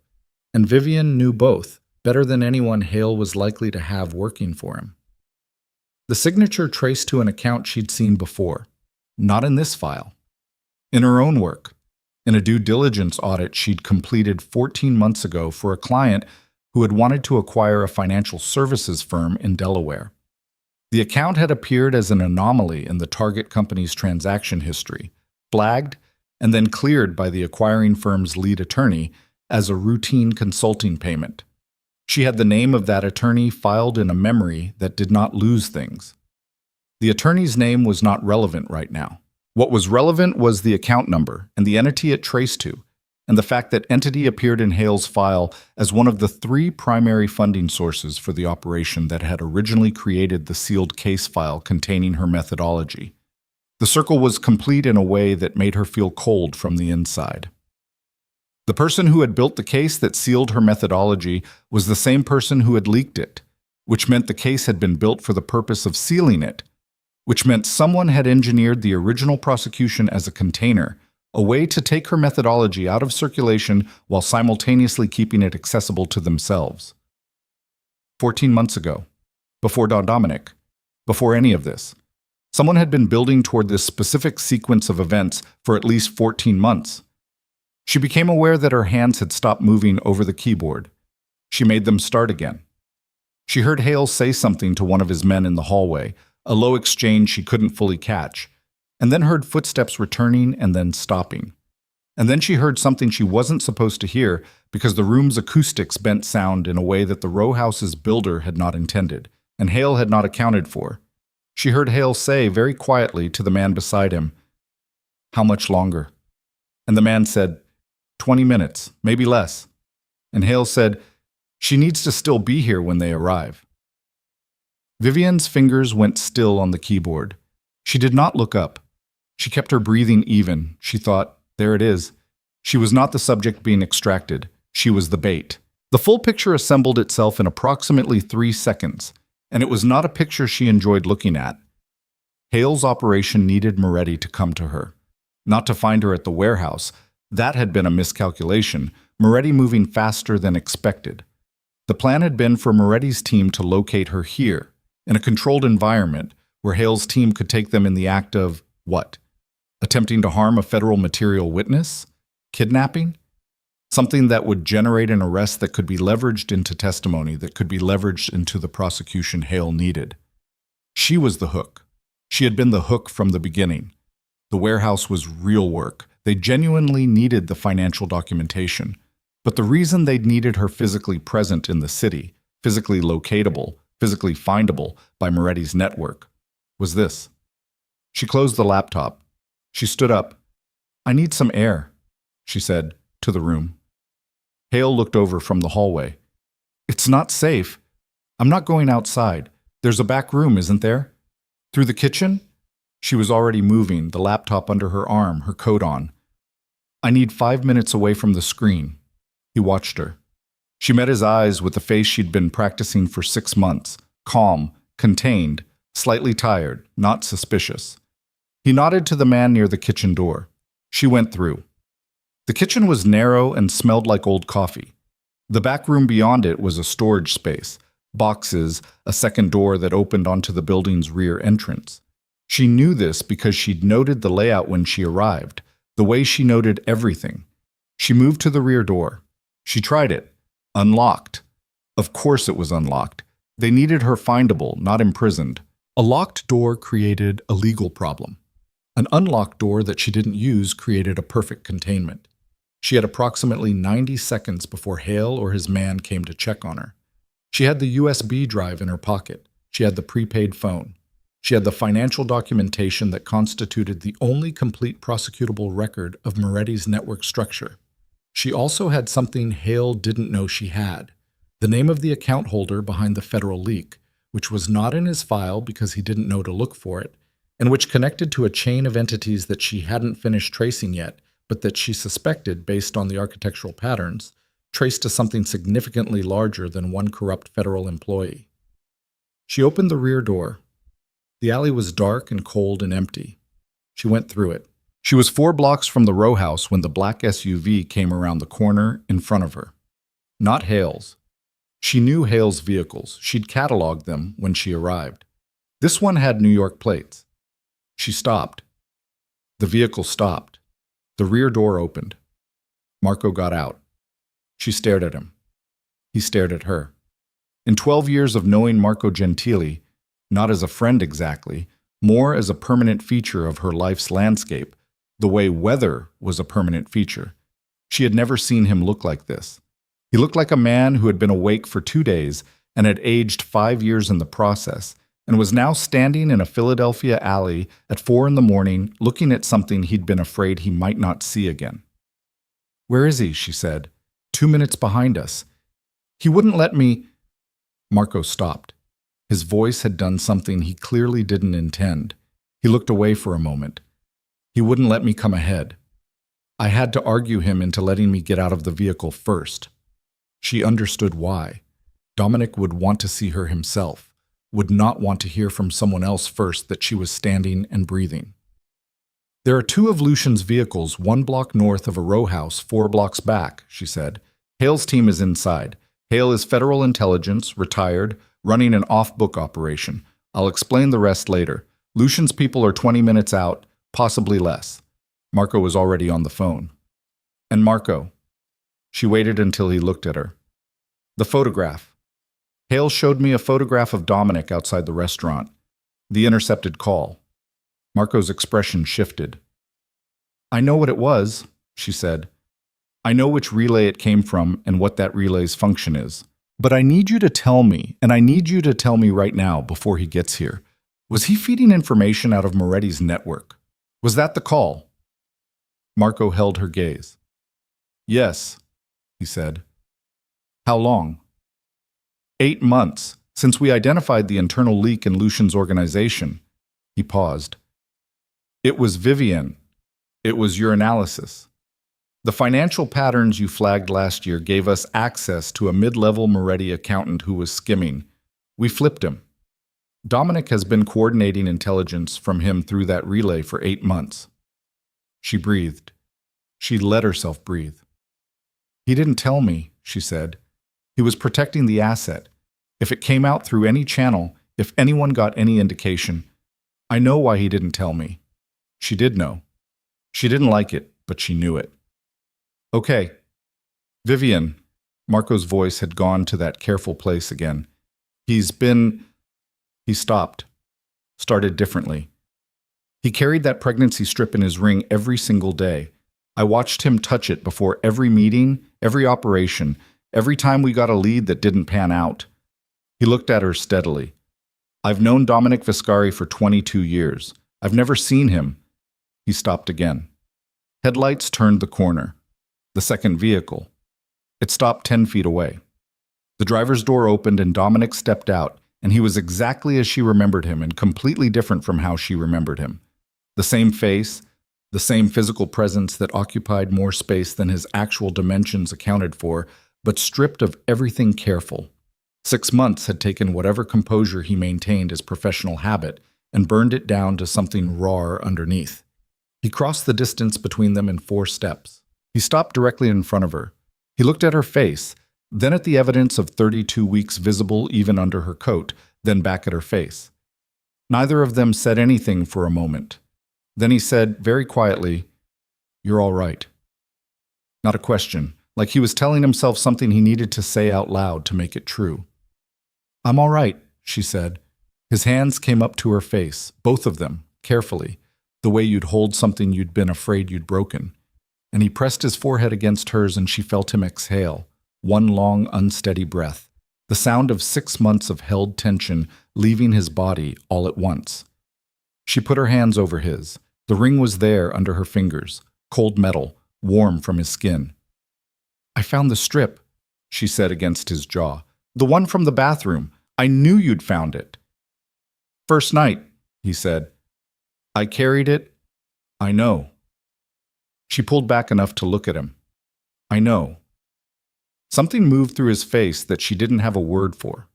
And Vivian knew both, better than anyone Hale was likely to have working for him. The signature traced to an account she'd seen before, not in this file. In her own work, in a due diligence audit she'd completed 14 months ago for a client who had wanted to acquire a financial services firm in Delaware. The account had appeared as an anomaly in the target company's transaction history, flagged and then cleared by the acquiring firm's lead attorney as a routine consulting payment. She had the name of that attorney filed in a memory that did not lose things. The attorney's name was not relevant right now. What was relevant was the account number and the entity it traced to, and the fact that entity appeared in Hale's file as one of the 3 primary funding sources for the operation that had originally created the sealed case file containing her methodology. The circle was complete in a way that made her feel cold from the inside. The person who had built the case that sealed her methodology was the same person who had leaked it, which meant the case had been built for the purpose of sealing it, which meant someone had engineered the original prosecution as a container, a way to take her methodology out of circulation while simultaneously keeping it accessible to themselves. 14 months ago, before Dominic, before any of this, someone had been building toward this specific sequence of events for at least 14 months. She became aware that her hands had stopped moving over the keyboard. She made them start again. She heard Hale say something to one of his men in the hallway, a low exchange she couldn't fully catch, and then heard footsteps returning and then stopping. And then she heard something she wasn't supposed to hear because the room's acoustics bent sound in a way that the row house's builder had not intended, and Hale had not accounted for. She heard Hale say very quietly to the man beside him, "How much longer?" And the man said, 20 minutes, maybe less. And Hale said, "She needs to still be here when they arrive." Vivian's fingers went still on the keyboard. She did not look up. She kept her breathing even. She thought, there it is. She was not the subject being extracted. She was the bait. The full picture assembled itself in approximately 3 seconds, and it was not a picture she enjoyed looking at. Hale's operation needed Moretti to come to her, not to find her at the warehouse. That had been a miscalculation, Moretti moving faster than expected. The plan had been for Moretti's team to locate her here, in a controlled environment, where Hale's team could take them in the act of, what? Attempting to harm a federal material witness? Kidnapping? Something that would generate an arrest that could be leveraged into testimony, that could be leveraged into the prosecution Hale needed. She was the hook. She had been the hook from the beginning. The warehouse was real work. They genuinely needed the financial documentation. But the reason they'd needed her physically present in the city, physically locatable, physically findable by Moretti's network, was this. She closed the laptop. She stood up. "I need some air," she said, to the room. Hale looked over from the hallway. "It's not safe. I'm not going outside. There's a back room, isn't there? Through the kitchen?" She was already moving, the laptop under her arm, her coat on. "I need 5 minutes away from the screen." He watched her. She met his eyes with the face she'd been practicing for 6 months, calm, contained, slightly tired, not suspicious. He nodded to the man near the kitchen door. She went through. The kitchen was narrow and smelled like old coffee. The back room beyond it was a storage space, boxes, a second door that opened onto the building's rear entrance. She knew this because she'd noted the layout when she arrived, the way she noted everything. She moved to the rear door. She tried it. Unlocked. Of course it was unlocked. They needed her findable, not imprisoned. A locked door created a legal problem. An unlocked door that she didn't use created a perfect containment. She had approximately 90 seconds before Hale or his man came to check on her. She had the USB drive in her pocket. She had the prepaid phone. She had the financial documentation that constituted the only complete prosecutable record of Moretti's network structure. She also had something Hale didn't know she had, the name of the account holder behind the federal leak, which was not in his file because he didn't know to look for it, and which connected to a chain of entities that she hadn't finished tracing yet, but that she suspected, based on the architectural patterns, traced to something significantly larger than one corrupt federal employee. She opened the rear door. The alley was dark and cold and empty. She went through it. She was 4 blocks from the row house when the black SUV came around the corner in front of her. Not Hale's. She knew Hale's vehicles. She'd cataloged them when she arrived. This one had New York plates. She stopped. The vehicle stopped. The rear door opened. Marco got out. She stared at him. He stared at her. In 12 years of knowing Marco Gentili, not as a friend exactly, more as a permanent feature of her life's landscape, the way weather was a permanent feature, she had never seen him look like this. He looked like a man who had been awake for 2 days and had aged 5 years in the process, and was now standing in a Philadelphia alley at 4 a.m, looking at something he'd been afraid he might not see again. "Where is he?" she said. 2 minutes behind us. He wouldn't let me." Marco stopped. His voice had done something he clearly didn't intend. He looked away for a moment. "He wouldn't let me come ahead. I had to argue him into letting me get out of the vehicle first." She understood why. Dominic would want to see her himself, would not want to hear from someone else first that she was standing and breathing. "There are 2 of Lucian's vehicles 1 block north of a row house 4 blocks back," she said. "Hale's team is inside. Hale is federal intelligence, retired, running an off-book operation. I'll explain the rest later. Lucian's people are 20 minutes out, possibly less." Marco was already on the phone. "And Marco." She waited until he looked at her. "The photograph." Hale showed me a photograph of Dominic outside the restaurant. The intercepted call. Marco's expression shifted. "I know what it was," she said. "I know which relay it came from and what that relay's function is. But I need you to tell me, and I need you to tell me right now before he gets here. Was he feeding information out of Moretti's network? Was that the call?" Marco held her gaze. "Yes," he said. "How long?" 8 months, since we identified the internal leak in Lucian's organization." He paused. "It was Vivian. It was your analysis. The financial patterns you flagged last year gave us access to a mid-level Moretti accountant who was skimming. We flipped him. Dominic has been coordinating intelligence from him through that relay for 8 months." She breathed. She let herself breathe. "He didn't tell me," she said. "He was protecting the asset. If it came out through any channel, if anyone got any indication, I know why he didn't tell me. She did know. She didn't like it, but she knew it. Okay. Vivian, Marco's voice had gone to that careful place again. He stopped, started differently. He carried that pregnancy strip in his ring every single day. I watched him touch it before every meeting, every operation, every time we got a lead that didn't pan out. He looked at her steadily. I've known Dominic Viscari for 22 years. I've never seen him. He stopped again. Headlights turned the corner. The second vehicle. It stopped 10 feet away. The driver's door opened and Dominic stepped out, and he was exactly as she remembered him and completely different from how she remembered him. The same face, the same physical presence that occupied more space than his actual dimensions accounted for, but stripped of everything careful. 6 months had taken whatever composure he maintained as professional habit and burned it down to something raw underneath. He crossed the distance between them in 4 steps. He stopped directly in front of her. He looked at her face, then at the evidence of 32 weeks visible even under her coat, then back at her face. Neither of them said anything for a moment. Then he said, very quietly, "You're all right." Not a question, like he was telling himself something he needed to say out loud to make it true. "I'm all right," she said. His hands came up to her face, both of them, carefully, the way you'd hold something you'd been afraid you'd broken. And he pressed his forehead against hers and she felt him exhale, one long, unsteady breath, the sound of 6 months of held tension leaving his body all at once. She put her hands over his. The ring was there under her fingers, cold metal, warm from his skin. "I found the strip," she said against his jaw. "The one from the bathroom. I knew you'd found it." "First night," he said. "I carried it. I know." She pulled back enough to look at him. "I know." Something moved through his face that she didn't have a word for.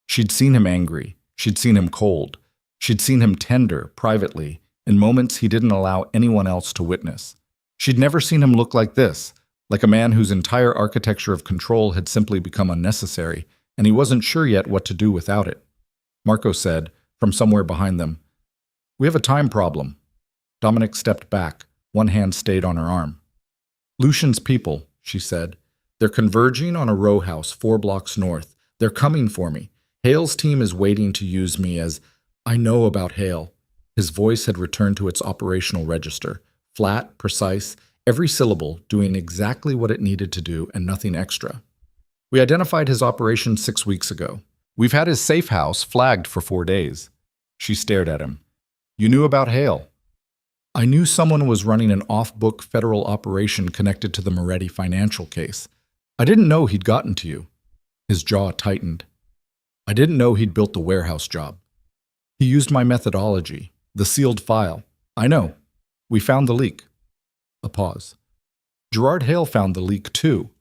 She'd seen him angry. She'd seen him cold. She'd seen him tender, privately, in moments he didn't allow anyone else to witness. She'd never seen him look like this, like a man whose entire architecture of control had simply become unnecessary, and he wasn't sure yet what to do without it. Marco said, from somewhere behind them, "We have a time problem." Dominic stepped back. One hand stayed on her arm. "Lucian's people," she said. "They're converging on a row house 4 blocks north. They're coming for me. Hale's team is waiting to use me as... I know about Hale." His voice had returned to its operational register, flat, precise, every syllable doing exactly what it needed to do and nothing extra. "We identified his operation 6 weeks ago. We've had his safe house flagged for 4 days. She stared at him. "You knew about Hale." "I knew someone was running an off-book federal operation connected to the Moretti financial case. I didn't know he'd gotten to you." His jaw tightened. "I didn't know he'd built the warehouse job. He used my methodology, the sealed file. I know. We found the leak." A pause. "Gerard Hale found the leak too.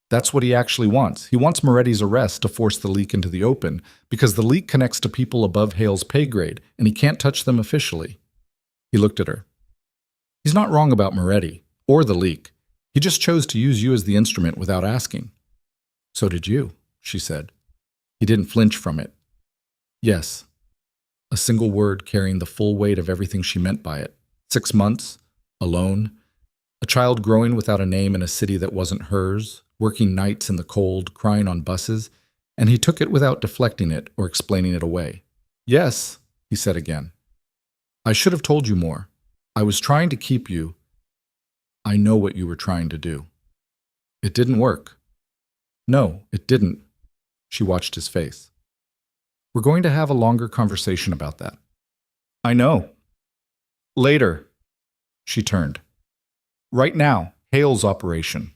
That's what he actually wants. He wants Moretti's arrest to force the leak into the open, because the leak connects to people above Hale's pay grade, and he can't touch them officially." He looked at her. "He's not wrong about Moretti, or the leak. He just chose to use you as the instrument without asking." "So did you," she said. He didn't flinch from it. "Yes." A single word carrying the full weight of everything she meant by it. 6 months, alone, a child growing without a name in a city that wasn't hers, working nights in the cold, crying on buses, and he took it without deflecting it or explaining it away. "Yes," he said again. "I should have told you more. I was trying to keep you. I know what you were trying to do. It didn't work." "No, it didn't." She watched his face. "We're going to have a longer conversation about that." "I know." "Later." She turned. "Right now, Hale's operation.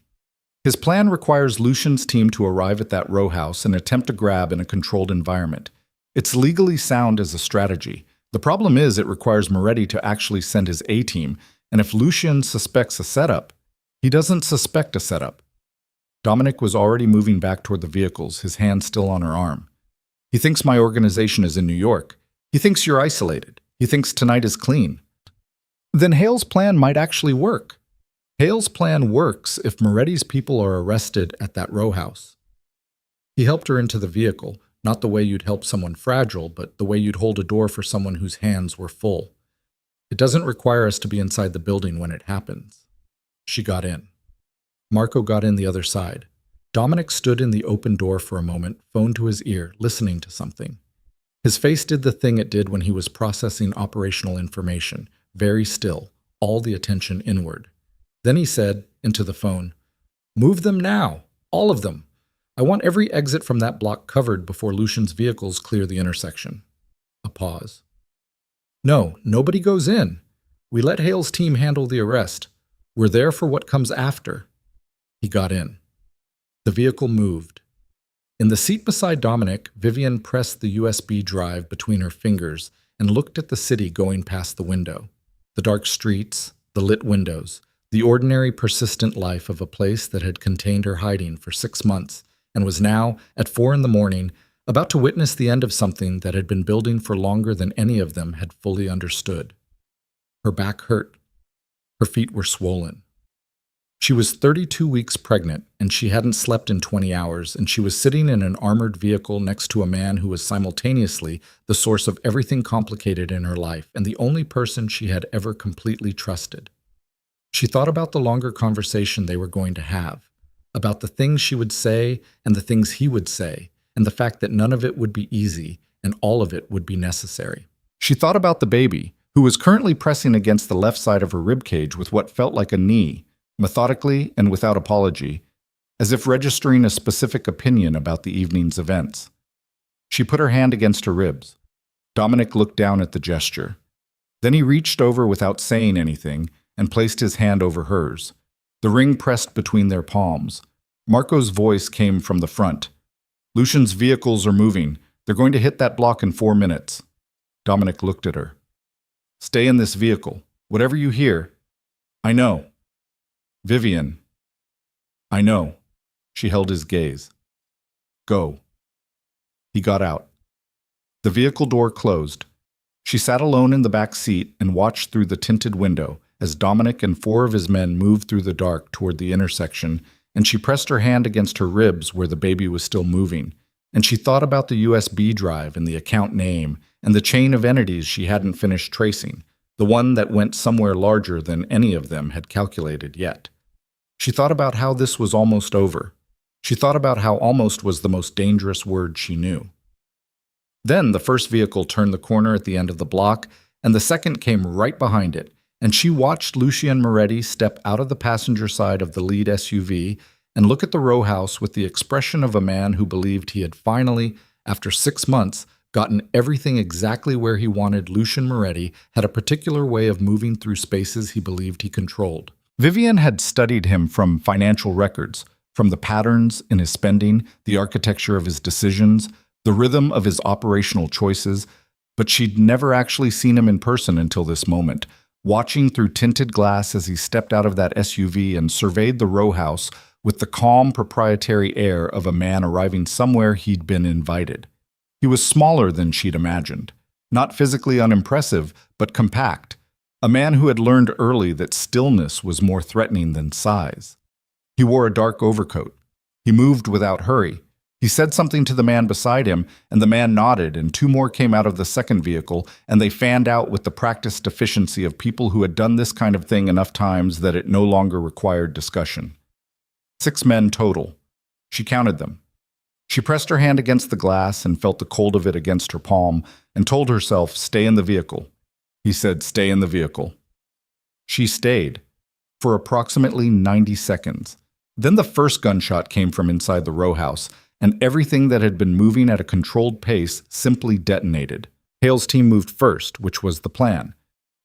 His plan requires Lucian's team to arrive at that row house and attempt a grab in a controlled environment. It's legally sound as a strategy. The problem is it requires Moretti to actually send his A-team, and if Lucian suspects a setup, he doesn't suspect a setup." Dominic was already moving back toward the vehicles, his hand still on her arm. "He thinks my organization is in New York. He thinks you're isolated. He thinks tonight is clean." "Then Hale's plan might actually work." "Hale's plan works if Moretti's people are arrested at that row house." He helped her into the vehicle, Not the way you'd help someone fragile, but the way you'd hold a door for someone whose hands were full. It doesn't require us to be inside the building when it happens. She got in. Marco got in the other side. Dominic stood in the open door for a moment, phone to his ear, listening to something. His face did the thing it did when he was processing operational information, very still, all the attention inward. Then he said, into the phone, "Move them now, all of them. I want every exit from that block covered before Lucian's vehicles clear the intersection." A pause. "No, nobody goes in. We let Hale's team handle the arrest. We're there for what comes after." He got in. The vehicle moved. In the seat beside Dominic, Vivian pressed the USB drive between her fingers and looked at the city going past the window. The dark streets, the lit windows, the ordinary persistent life of a place that had contained her hiding for 6 months and was now, at 4 in the morning, about to witness the end of something that had been building for longer than any of them had fully understood. Her back hurt. Her feet were swollen. She was 32 weeks pregnant, and she hadn't slept in 20 hours, and she was sitting in an armored vehicle next to a man who was simultaneously the source of everything complicated in her life and the only person she had ever completely trusted. She thought about the longer conversation they were going to have, about the things she would say and the things he would say, and the fact that none of it would be easy and all of it would be necessary. She thought about the baby, who was currently pressing against the left side of her ribcage with what felt like a knee, methodically and without apology, as if registering a specific opinion about the evening's events. She put her hand against her ribs. Dominic looked down at the gesture. Then he reached over without saying anything and placed his hand over hers. The ring pressed between their palms. Marco's voice came from the front. "Lucian's vehicles are moving. They're going to hit that block in 4 minutes." Dominic looked at her. "Stay in this vehicle. Whatever you hear." "I know." "Vivian." "I know." She held his gaze. "Go." He got out. The vehicle door closed. She sat alone in the back seat and watched through the tinted window as Dominic and 4 of his men moved through the dark toward the intersection, and she pressed her hand against her ribs where the baby was still moving, and she thought about the USB drive and the account name and the chain of entities she hadn't finished tracing, the one that went somewhere larger than any of them had calculated yet. She thought about how this was almost over. She thought about how almost was the most dangerous word she knew. Then the first vehicle turned the corner at the end of the block, and the second came right behind it, and she watched Lucian Moretti step out of the passenger side of the lead SUV and look at the row house with the expression of a man who believed he had finally, after 6 months, gotten everything exactly where he wanted. Lucian Moretti had a particular way of moving through spaces he believed he controlled. Vivian had studied him from financial records, from the patterns in his spending, the architecture of his decisions, the rhythm of his operational choices, but she'd never actually seen him in person until this moment, watching through tinted glass as he stepped out of that SUV and surveyed the row house with the calm, proprietary air of a man arriving somewhere he'd been invited. He was smaller than she'd imagined, not physically unimpressive, but compact, a man who had learned early that stillness was more threatening than size. He wore a dark overcoat. He moved without hurry. He said something to the man beside him, and the man nodded, and 2 more came out of the second vehicle, and they fanned out with the practiced efficiency of people who had done this kind of thing enough times that it no longer required discussion. 6 men total. She counted them. She pressed her hand against the glass and felt the cold of it against her palm and told herself, "Stay in the vehicle." He said, "Stay in the vehicle." She stayed for approximately 90 seconds. Then the first gunshot came from inside the row house, and everything that had been moving at a controlled pace simply detonated. Hale's team moved first, which was the plan.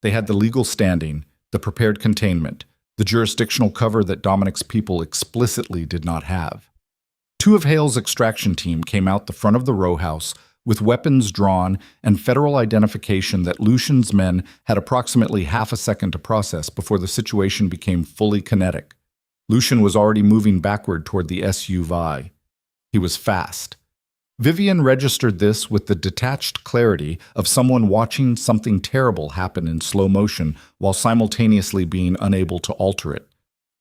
They had the legal standing, the prepared containment, the jurisdictional cover that Dominic's people explicitly did not have. 2 of Hale's extraction team came out the front of the row house with weapons drawn and federal identification that Lucian's men had approximately half a second to process before the situation became fully kinetic. Lucian was already moving backward toward the SUV. He was fast. Vivian registered this with the detached clarity of someone watching something terrible happen in slow motion while simultaneously being unable to alter it.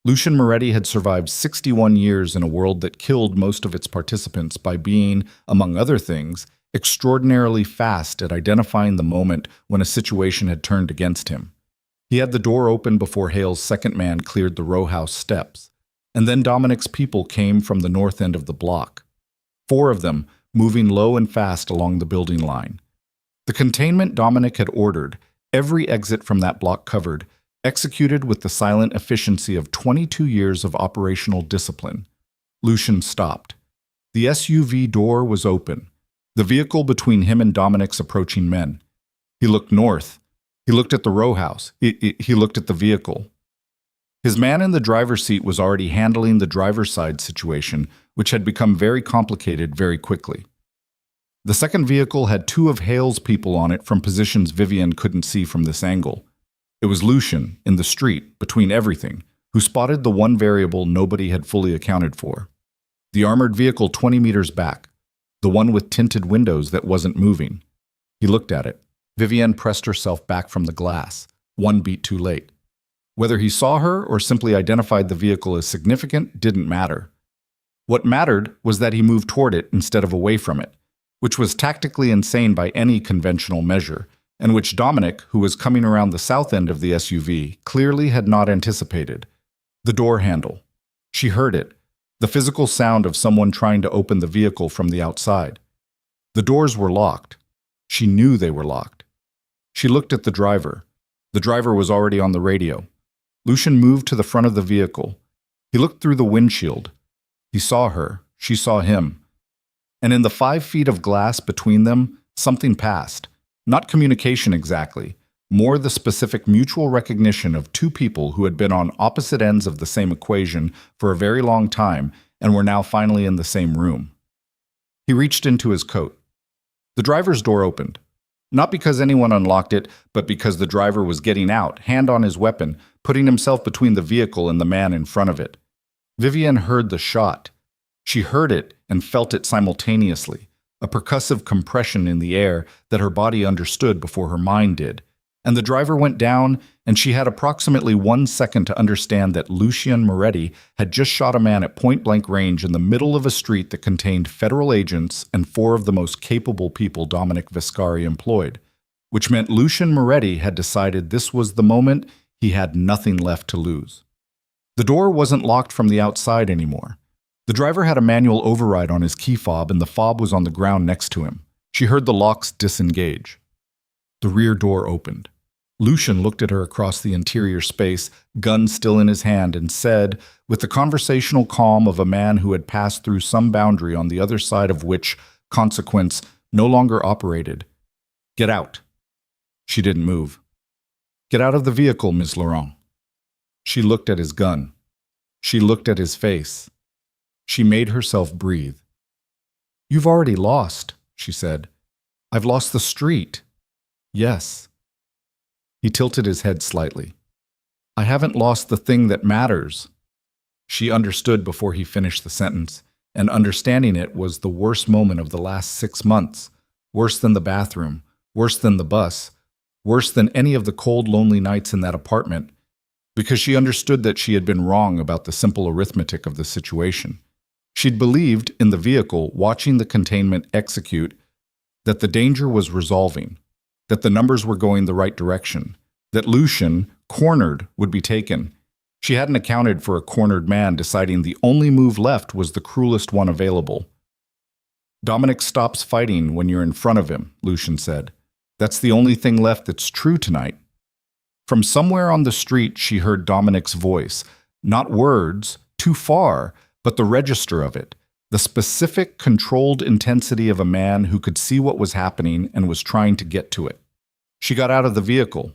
Lucian Moretti had survived 61 years in a world that killed most of its participants by being, among other things, extraordinarily fast at identifying the moment when a situation had turned against him. He had the door open before Hale's second man cleared the row house steps, and then Dominic's people came from the north end of the block. 4 of them, moving low and fast along the building line. The containment Dominic had ordered, every exit from that block covered, executed with the silent efficiency of 22 years of operational discipline. Lucian stopped. The SUV door was open, the vehicle between him and Dominic's approaching men. He looked north. He looked at the row house. He looked at the vehicle. His man in the driver's seat was already handling the driver's side situation, which had become very complicated very quickly. The second vehicle had 2 of Hale's people on it from positions Vivian couldn't see from this angle. It was Lucian, in the street, between everything, who spotted the one variable nobody had fully accounted for. The armored vehicle 20 meters back, the one with tinted windows that wasn't moving. He looked at it. Vivian pressed herself back from the glass, 1 beat too late. Whether he saw her or simply identified the vehicle as significant didn't matter. What mattered was that he moved toward it instead of away from it, which was tactically insane by any conventional measure, and which Dominic, who was coming around the south end of the SUV, clearly had not anticipated. The door handle. She heard it, the physical sound of someone trying to open the vehicle from the outside. The doors were locked. She knew they were locked. She looked at the driver. The driver was already on the radio. Lucian moved to the front of the vehicle. He looked through the windshield. He saw her. She saw him. And in the 5 feet of glass between them, something passed. Not communication exactly, more the specific mutual recognition of 2 people who had been on opposite ends of the same equation for a very long time and were now finally in the same room. He reached into his coat. The driver's door opened. Not because anyone unlocked it, but because the driver was getting out, hand on his weapon, putting himself between the vehicle and the man in front of it. Vivian heard the shot. She heard it and felt it simultaneously, a percussive compression in the air that her body understood before her mind did. And the driver went down, and she had approximately 1 second to understand that Lucian Moretti had just shot a man at point-blank range in the middle of a street that contained federal agents and 4 of the most capable people Dominic Viscari employed, which meant Lucian Moretti had decided this was the moment he had nothing left to lose. The door wasn't locked from the outside anymore. The driver had a manual override on his key fob, and the fob was on the ground next to him. She heard the locks disengage. The rear door opened. Lucian looked at her across the interior space, gun still in his hand, and said, with the conversational calm of a man who had passed through some boundary on the other side of which consequence no longer operated, "Get out." She didn't move. "Get out of the vehicle, Ms. Laurent." She looked at his gun. She looked at his face. She made herself breathe. "You've already lost," she said. "I've lost the street." "Yes." He tilted his head slightly. "I haven't lost the thing that matters." She understood before he finished the sentence, and understanding it was the worst moment of the last 6 months, worse than the bathroom, worse than the bus, worse than any of the cold, lonely nights in that apartment, because she understood that she had been wrong about the simple arithmetic of the situation. She'd believed, in the vehicle, watching the containment execute, that the danger was resolving, that the numbers were going the right direction, that Lucian, cornered, would be taken. She hadn't accounted for a cornered man deciding the only move left was the cruelest one available. "Dominic stops fighting when you're in front of him," Lucian said. "That's the only thing left that's true tonight." From somewhere on the street she heard Dominic's voice, not words, too far, but the register of it, the specific, controlled intensity of a man who could see what was happening and was trying to get to it. She got out of the vehicle.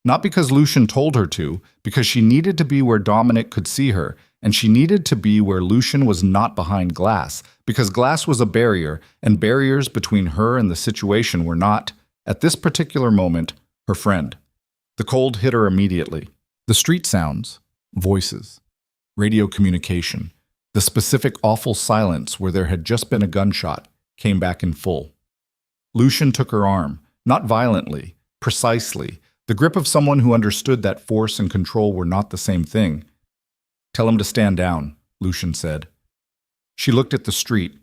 Not because Lucian told her to, because she needed to be where Dominic could see her, and she needed to be where Lucian was not behind glass, because glass was a barrier, and barriers between her and the situation were not, at this particular moment, her friend. The cold hit her immediately. The street sounds, voices, radio communication, the specific awful silence where there had just been a gunshot, came back in full. Lucian took her arm, not violently, precisely, the grip of someone who understood that force and control were not the same thing. Tell him to stand down, Lucian said. She looked at the street.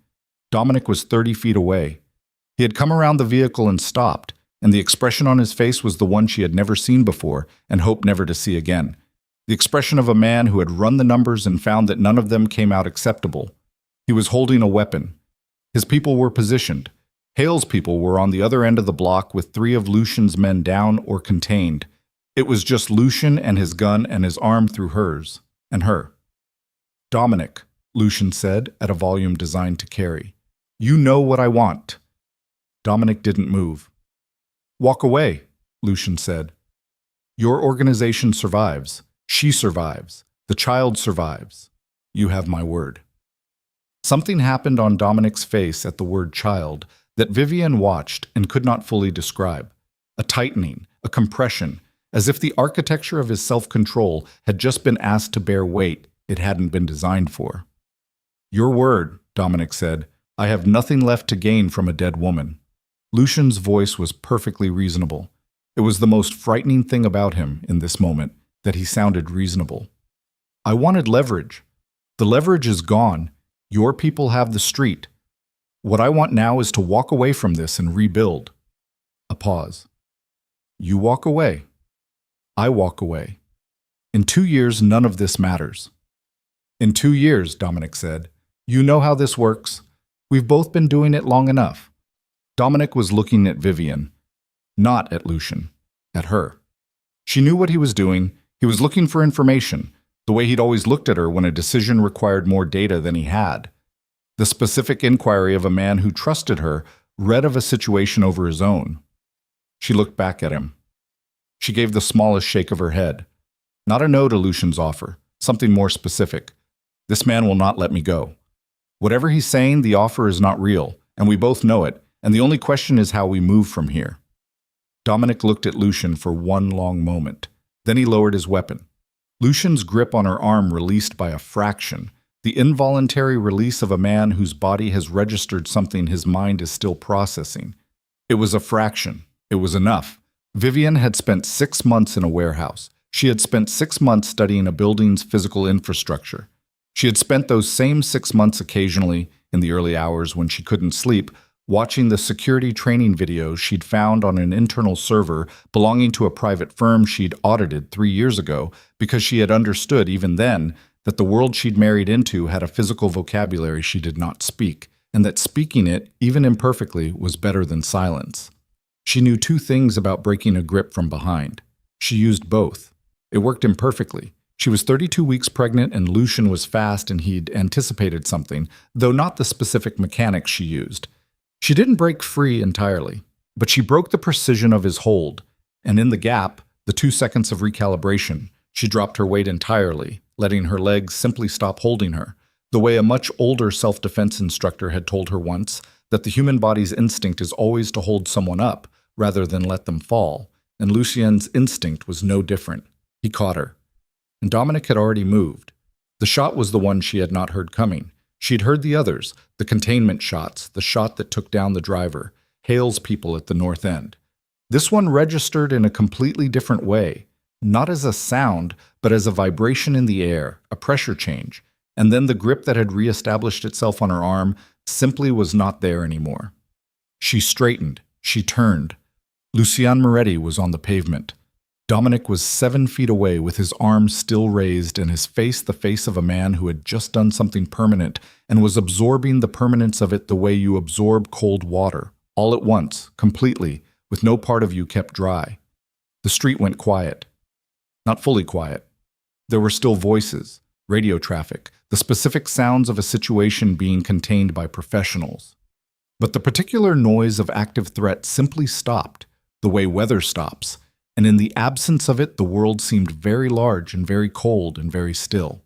Dominic was 30 feet away. He had come around the vehicle and stopped, and the expression on his face was the one she had never seen before and hoped never to see again. The expression of a man who had run the numbers and found that none of them came out acceptable. He was holding a weapon. His people were positioned. Hale's people were on the other end of the block with 3 of Lucian's men down or contained. It was just Lucian and his gun and his arm through hers, and her. Dominic, Lucian said at a volume designed to carry. You know what I want. Dominic didn't move. Walk away, Lucian said. Your organization survives. She survives. The child survives. You have my word. Something happened on Dominic's face at the word child that Vivian watched and could not fully describe. A tightening, a compression, as if the architecture of his self-control had just been asked to bear weight it hadn't been designed for. Your word, Dominic said. I have nothing left to gain from a dead woman. Lucian's voice was perfectly reasonable. It was the most frightening thing about him in this moment, that he sounded reasonable. I wanted leverage. The leverage is gone. Your people have the street. What I want now is to walk away from this and rebuild. A pause. You walk away. I walk away. In 2 years, none of this matters. In 2 years, Dominic said. You know how this works. We've both been doing it long enough. Dominic was looking at Vivian, not at Lucian, at her. She knew what he was doing. He was looking for information, the way he'd always looked at her when a decision required more data than he had. The specific inquiry of a man who trusted her, read of a situation over his own. She looked back at him. She gave the smallest shake of her head. Not a no to Lucian's offer, something more specific. This man will not let me go. Whatever he's saying, the offer is not real, and we both know it, and the only question is how we move from here. Dominic looked at Lucian for one long moment. Then he lowered his weapon. Lucian's grip on her arm released by a fraction, the involuntary release of a man whose body has registered something his mind is still processing. It was a fraction. It was enough. Vivian had spent 6 months in a warehouse. She had spent 6 months studying a building's physical infrastructure. She had spent those same 6 months occasionally, in the early hours when she couldn't sleep, watching the security training videos she'd found on an internal server belonging to a private firm she'd audited 3 years ago because she had understood even then that the world she'd married into had a physical vocabulary she did not speak, and that speaking it, even imperfectly, was better than silence. She knew 2 things about breaking a grip from behind. She used both. It worked imperfectly. She was 32 weeks pregnant and Lucian was fast and he'd anticipated something, though not the specific mechanics she used. She didn't break free entirely, but she broke the precision of his hold, and in the gap, the 2 seconds of recalibration, she dropped her weight entirely, letting her legs simply stop holding her, the way a much older self-defense instructor had told her once that the human body's instinct is always to hold someone up rather than let them fall, and Lucien's instinct was no different. He caught her. And Dominic had already moved. The shot was the one she had not heard coming. She'd heard the others, the containment shots, the shot that took down the driver, Hale's people at the north end. This one registered in a completely different way, not as a sound, but as a vibration in the air, a pressure change, and then the grip that had reestablished itself on her arm simply was not there anymore. She straightened, she turned. Lucian Moretti was on the pavement. Dominic was 7 feet away with his arms still raised and his face the face of a man who had just done something permanent and was absorbing the permanence of it the way you absorb cold water, all at once, completely, with no part of you kept dry. The street went quiet. Not fully quiet. There were still voices, radio traffic, the specific sounds of a situation being contained by professionals. But the particular noise of active threat simply stopped, the way weather stops, and in the absence of it the world seemed very large and very cold and very still.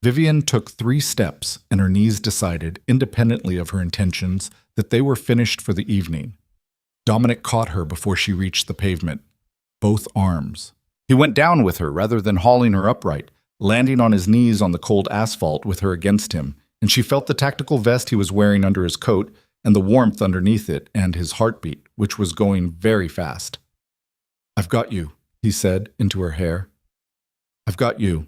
Vivian took 3 steps, and her knees decided, independently of her intentions, that they were finished for the evening. Dominic caught her before she reached the pavement. Both arms. He went down with her rather than hauling her upright, landing on his knees on the cold asphalt with her against him, and she felt the tactical vest he was wearing under his coat and the warmth underneath it and his heartbeat, which was going very fast. "I've got you," he said into her hair. "I've got you."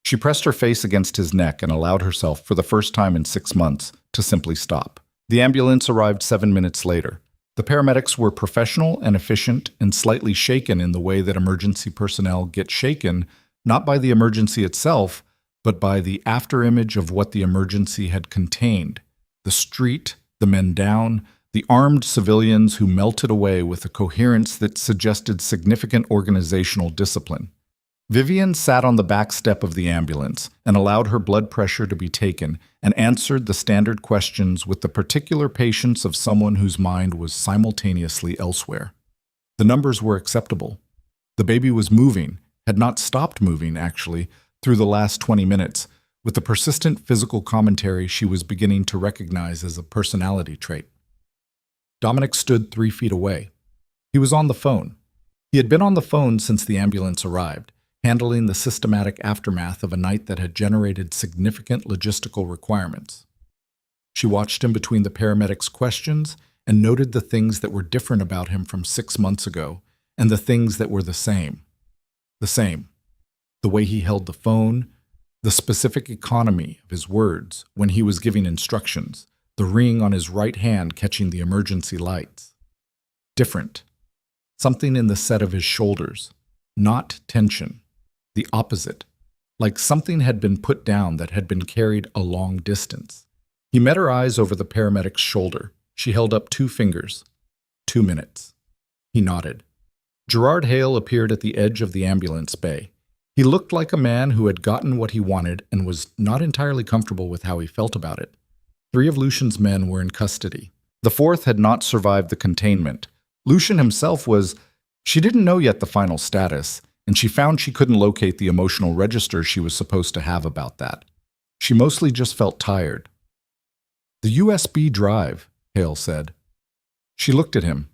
She pressed her face against his neck and allowed herself, for the first time in 6 months, to simply stop. The ambulance arrived 7 minutes later. The paramedics were professional and efficient and slightly shaken in the way that emergency personnel get shaken, not by the emergency itself, but by the afterimage of what the emergency had contained. The street, the men down, the armed civilians who melted away with a coherence that suggested significant organizational discipline. Vivian sat on the back step of the ambulance and allowed her blood pressure to be taken and answered the standard questions with the particular patience of someone whose mind was simultaneously elsewhere. The numbers were acceptable. The baby was moving, had not stopped moving, actually, through the last 20 minutes, with the persistent physical commentary she was beginning to recognize as a personality trait. Dominic stood 3 feet away. He was on the phone. He had been on the phone since the ambulance arrived, handling the systematic aftermath of a night that had generated significant logistical requirements. She watched him between the paramedics' questions and noted the things that were different about him from 6 months ago and the things that were the same. The same. The way he held the phone, the specific economy of his words when he was giving instructions, the ring on his right hand catching the emergency lights. Different. Something in the set of his shoulders. Not tension. The opposite, like something had been put down that had been carried a long distance. He met her eyes over the paramedic's shoulder. She held up 2 fingers. 2 minutes. He nodded. Gerard Hale appeared at the edge of the ambulance bay. He looked like a man who had gotten what he wanted and was not entirely comfortable with how he felt about it. 3 of Lucian's men were in custody. The 4th had not survived the containment. Lucian himself was... She didn't know yet the final status, and she found she couldn't locate the emotional register she was supposed to have about that. She mostly just felt tired. "The USB drive," Hale said. She looked at him.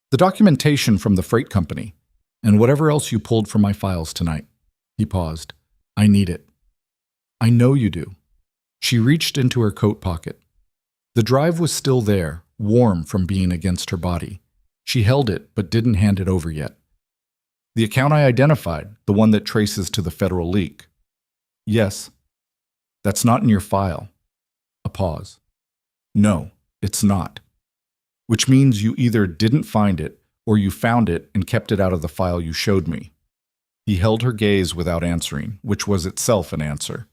"The documentation from the freight company, and whatever else you pulled from my files tonight." He paused. "I need it." "I know you do." She reached into her coat pocket. The drive was still there, warm from being against her body. She held it, but didn't hand it over yet. "The account I identified, the one that traces to the federal leak." "Yes." "That's not in your file." A pause. "No, it's not. Which means you either didn't find it, or you found it and kept it out of the file you showed me." He held her gaze without answering, which was itself an answer.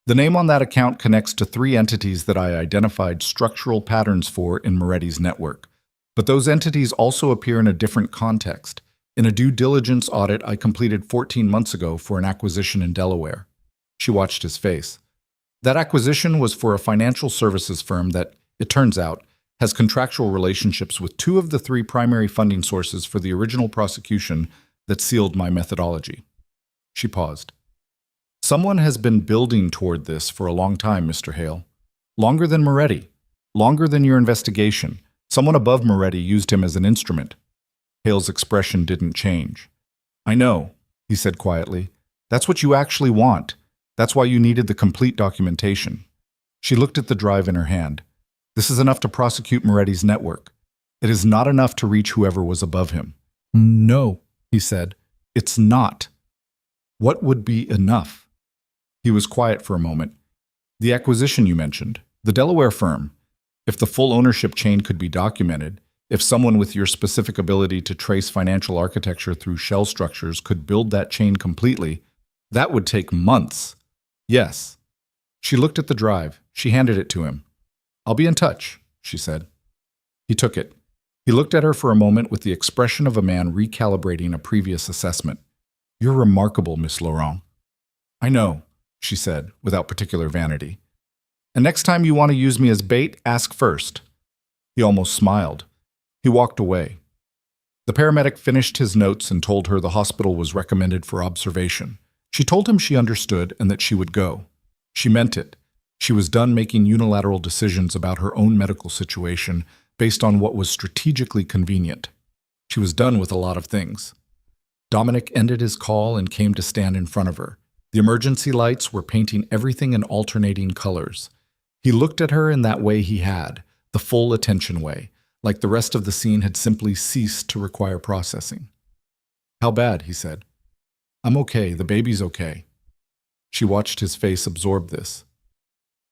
"The name on that account connects to 3 entities that I identified structural patterns for in Moretti's network. But those entities also appear in a different context. In a due diligence audit I completed 14 months ago for an acquisition in Delaware." She watched his face. "That acquisition was for a financial services firm that, it turns out, has contractual relationships with 2 of the 3 primary funding sources for the original prosecution that sealed my methodology." She paused. "Someone has been building toward this for a long time, Mr. Hale. Longer than Moretti. Longer than your investigation. Someone above Moretti used him as an instrument." Hale's expression didn't change. "I know," he said quietly. "That's what you actually want. That's why you needed the complete documentation." She looked at the drive in her hand. "This is enough to prosecute Moretti's network. It is not enough to reach whoever was above him." "No," he said. "It's not." "What would be enough?" He was quiet for a moment. "The acquisition you mentioned, the Delaware firm. If the full ownership chain could be documented, if someone with your specific ability to trace financial architecture through shell structures could build that chain completely, that would take months." "Yes." She looked at the drive. She handed it to him. "I'll be in touch," she said. He took it. He looked at her for a moment with the expression of a man recalibrating a previous assessment. "You're remarkable, Miss Laurent." "I know," she said, without particular vanity. "And next time you want to use me as bait, ask first." He almost smiled. He walked away. The paramedic finished his notes and told her the hospital was recommended for observation. She told him she understood and that she would go. She meant it. She was done making unilateral decisions about her own medical situation based on what was strategically convenient. She was done with a lot of things. Dominic ended his call and came to stand in front of her. The emergency lights were painting everything in alternating colors. He looked at her in that way he had, the full attention way, like the rest of the scene had simply ceased to require processing. "How bad?" he said. "I'm okay. The baby's okay." She watched his face absorb this.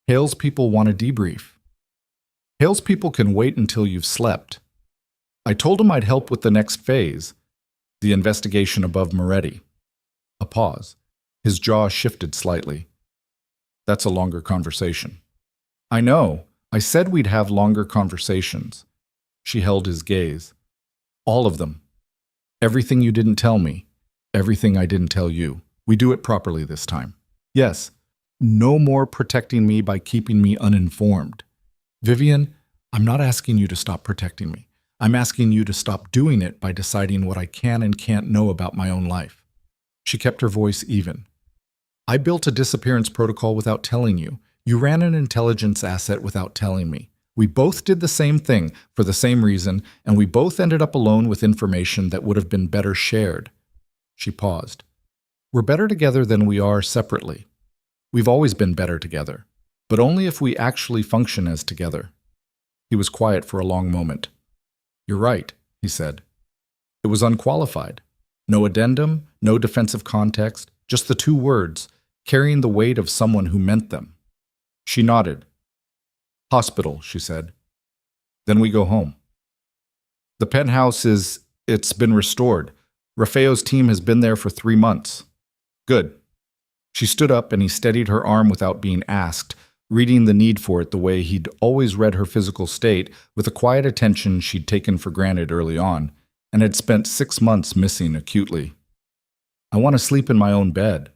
Hale's people want a debrief. Hale's people can wait until you've slept. I told him I'd help with the next phase, the investigation above Moretti. A pause. His jaw shifted slightly. That's a longer conversation. I know. I said we'd have longer conversations. She held his gaze. All of them. Everything you didn't tell me. Everything I didn't tell you. We do it properly this time. Yes. No more protecting me by keeping me uninformed. Vivian, I'm not asking you to stop protecting me. I'm asking you to stop doing it by deciding what I can and can't know about my own life. She kept her voice even. I built a disappearance protocol without telling you. You ran an intelligence asset without telling me. We both did the same thing for the same reason, and we both ended up alone with information that would have been better shared. She paused. We're better together than we are separately. We've always been better together, but only if we actually function as together. He was quiet for a long moment. You're right, he said. It was unqualified. No addendum, no defensive context, just the two words, carrying the weight of someone who meant them. She nodded. Hospital, she said. Then we go home. The penthouse it's been restored. Raffaello's team has been there for 3 months. Good. She stood up and he steadied her arm without being asked, reading the need for it the way he'd always read her physical state with a quiet attention she'd taken for granted early on, and had spent 6 months missing acutely. I want to sleep in my own bed.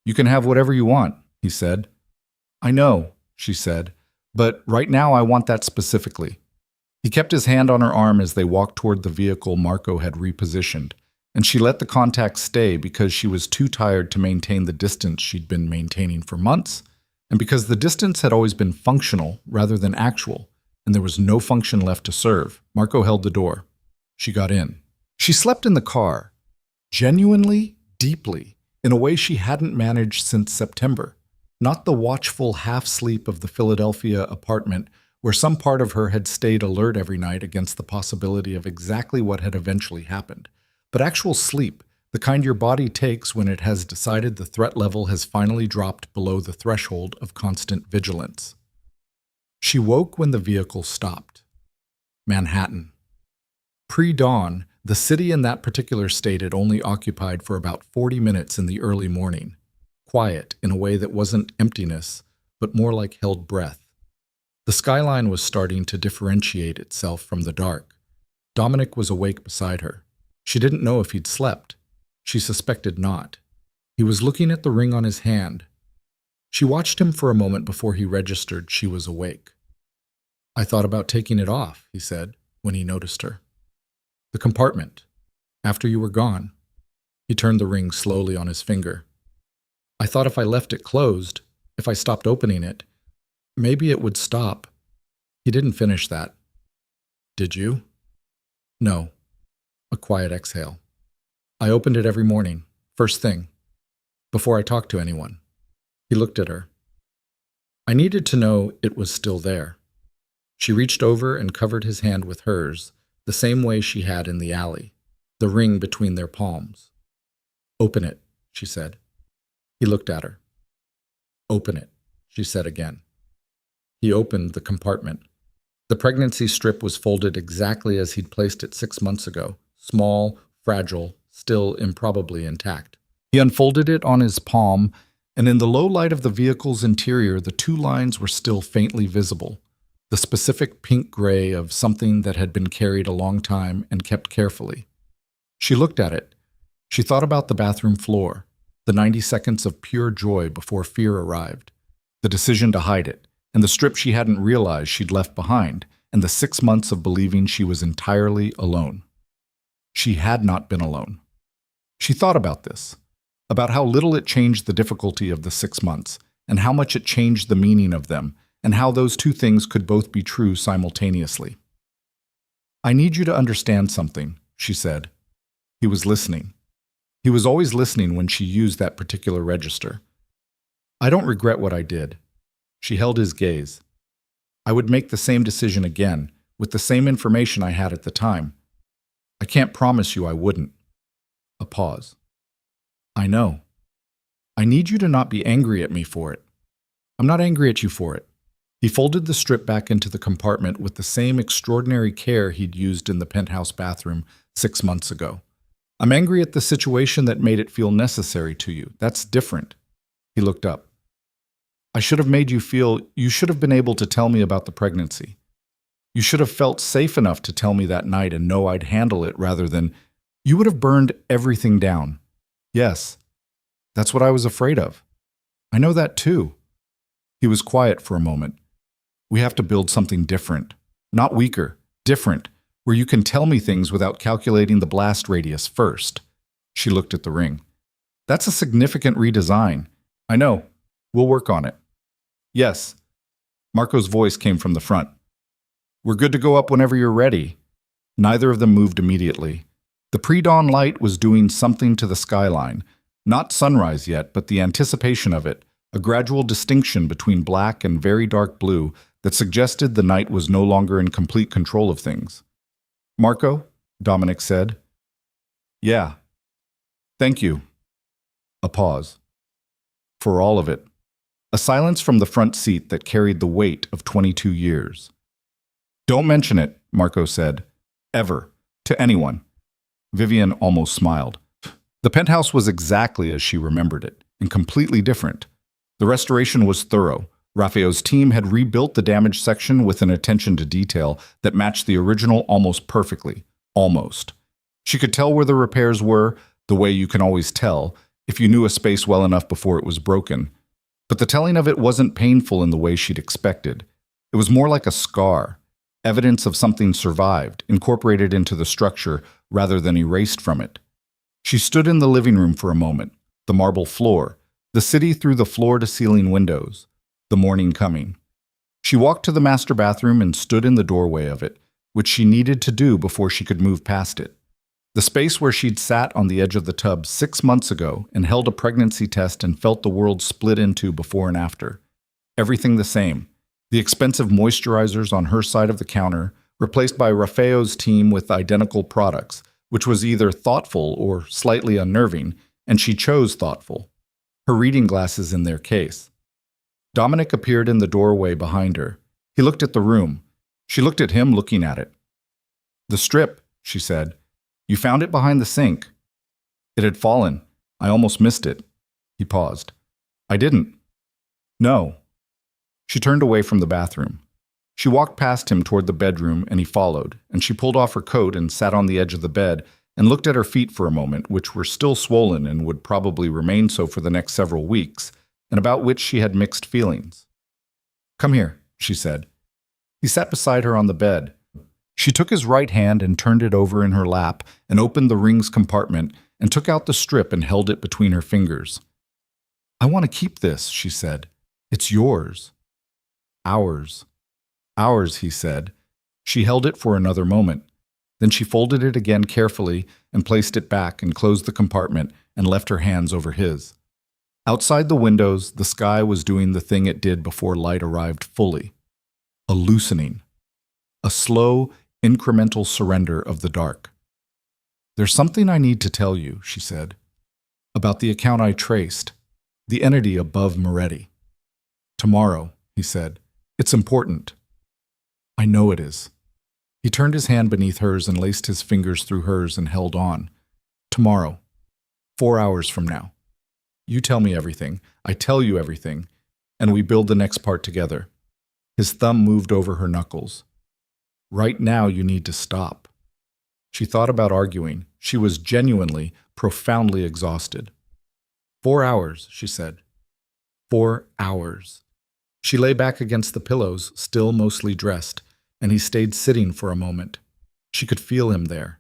You can have whatever you want, he said. I know, she said, but right now I want that specifically. He kept his hand on her arm as they walked toward the vehicle Marco had repositioned, and she let the contact stay because she was too tired to maintain the distance she'd been maintaining for months, and because the distance had always been functional rather than actual, and there was no function left to serve. Marco held the door. She got in. She slept in the car, genuinely, deeply, in a way she hadn't managed since September. Not the watchful half-sleep of the Philadelphia apartment where some part of her had stayed alert every night against the possibility of exactly what had eventually happened, but actual sleep, the kind your body takes when it has decided the threat level has finally dropped below the threshold of constant vigilance. She woke when the vehicle stopped. Manhattan. Pre-dawn, the city in that particular state had only occupied for about 40 minutes in the early morning. Quiet in a way that wasn't emptiness, but more like held breath. The skyline was starting to differentiate itself from the dark. Dominic was awake beside her. She didn't know if he'd slept. She suspected not. He was looking at the ring on his hand. She watched him for a moment before he registered she was awake. I thought about taking it off, he said, when he noticed her. The compartment. After you were gone. He turned the ring slowly on his finger. I thought if I left it closed, if I stopped opening it, maybe it would stop. He didn't finish that. Did you? No. A quiet exhale. I opened it every morning, first thing, before I talked to anyone. He looked at her. I needed to know it was still there. She reached over and covered his hand with hers, the same way she had in the alley, the ring between their palms. Open it, she said. He looked at her. Open it, she said again. He opened the compartment. The pregnancy strip was folded exactly as he'd placed it 6 months ago, small, fragile, still improbably intact. He unfolded it on his palm, and in the low light of the vehicle's interior, the 2 lines were still faintly visible, the specific pink-gray of something that had been carried a long time and kept carefully. She looked at it. She thought about the bathroom floor, the 90 seconds of pure joy before fear arrived, the decision to hide it, and the strip she hadn't realized she'd left behind, and the 6 months of believing she was entirely alone. She had not been alone. She thought about this, about how little it changed the difficulty of the 6 months, and how much it changed the meaning of them, and how those 2 things could both be true simultaneously. I need you to understand something, she said. He was listening. He was always listening when she used that particular register. I don't regret what I did. She held his gaze. I would make the same decision again, with the same information I had at the time. I can't promise you I wouldn't. A pause. I know. I need you to not be angry at me for it. I'm not angry at you for it. He folded the strip back into the compartment with the same extraordinary care he'd used in the penthouse bathroom 6 months ago. I'm angry at the situation that made it feel necessary to you. That's different. He looked up. I should have made you feel you should have been able to tell me about the pregnancy. You should have felt safe enough to tell me that night and know I'd handle it rather than you would have burned everything down. Yes, that's what I was afraid of. I know that too. He was quiet for a moment. We have to build something different, not weaker, different, where you can tell me things without calculating the blast radius first. She looked at the ring. That's a significant redesign. I know. We'll work on it. Yes. Marco's voice came from the front. We're good to go up whenever you're ready. Neither of them moved immediately. The pre-dawn light was doing something to the skyline. Not sunrise yet, but the anticipation of it, a gradual distinction between black and very dark blue that suggested the night was no longer in complete control of things. Marco, Dominic said. Yeah. Thank you. A pause. For all of it. A silence from the front seat that carried the weight of 22 years. Don't mention it, Marco said. Ever. To anyone. Vivian almost smiled. The penthouse was exactly as she remembered it, and completely different. The restoration was thorough. Rafael's team had rebuilt the damaged section with an attention to detail that matched the original almost perfectly. Almost. She could tell where the repairs were, the way you can always tell, if you knew a space well enough before it was broken. But the telling of it wasn't painful in the way she'd expected. It was more like a scar, evidence of something survived, incorporated into the structure rather than erased from it. She stood in the living room for a moment, the marble floor, the city through the floor-to-ceiling windows, the morning coming. She walked to the master bathroom and stood in the doorway of it, which she needed to do before she could move past it. The space where she'd sat on the edge of the tub 6 months ago and held a pregnancy test and felt the world split into before and after. Everything the same. The expensive moisturizers on her side of the counter, replaced by Rafael's team with identical products, which was either thoughtful or slightly unnerving, and she chose thoughtful. Her reading glasses in their case. Dominic appeared in the doorway behind her. He looked at the room. She looked at him looking at it. The strip, she said. You found it behind the sink. It had fallen. I almost missed it. He paused. I didn't. No. She turned away from the bathroom. She walked past him toward the bedroom, and he followed, and she pulled off her coat and sat on the edge of the bed and looked at her feet for a moment, which were still swollen and would probably remain so for the next several weeks, and about which she had mixed feelings. Come here, she said. He sat beside her on the bed. She took his right hand and turned it over in her lap and opened the ring's compartment and took out the strip and held it between her fingers. I want to keep this, she said. It's yours. Ours. Ours, he said. She held it for another moment. Then she folded it again carefully and placed it back and closed the compartment and left her hands over his. Outside the windows, the sky was doing the thing it did before light arrived fully. A loosening. A slow, incremental surrender of the dark. There's something I need to tell you, she said, about the account I traced, the entity above Moretti. Tomorrow, he said. It's important. I know it is. He turned his hand beneath hers and laced his fingers through hers and held on. Tomorrow. 4 hours from now. You tell me everything. I tell you everything. And we build the next part together. His thumb moved over her knuckles. Right now you need to stop. She thought about arguing. She was genuinely, profoundly exhausted. 4 hours, she said. 4 hours. She lay back against the pillows, still mostly dressed, and he stayed sitting for a moment. She could feel him there,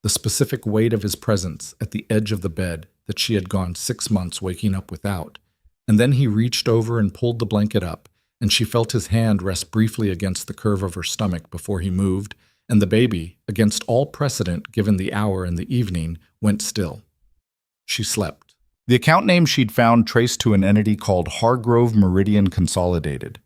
the specific weight of his presence at the edge of the bed that she had gone 6 months waking up without. And then he reached over and pulled the blanket up, and she felt his hand rest briefly against the curve of her stomach before he moved, and the baby, against all precedent given the hour and the evening, went still. She slept. The account name she'd found traced to an entity called Hargrove Meridian Consolidated.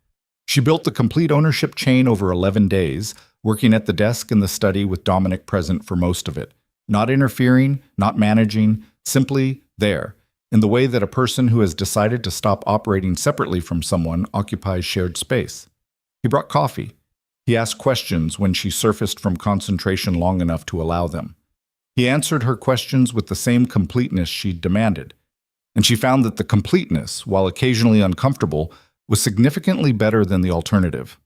She built the complete ownership chain over 11 days, working at the desk in the study with Dominic present for most of it. Not interfering, not managing, simply there, in the way that a person who has decided to stop operating separately from someone occupies shared space. He brought coffee. He asked questions when she surfaced from concentration long enough to allow them. He answered her questions with the same completeness she'd demanded, and she found that the completeness, while occasionally uncomfortable, was significantly better than the alternative.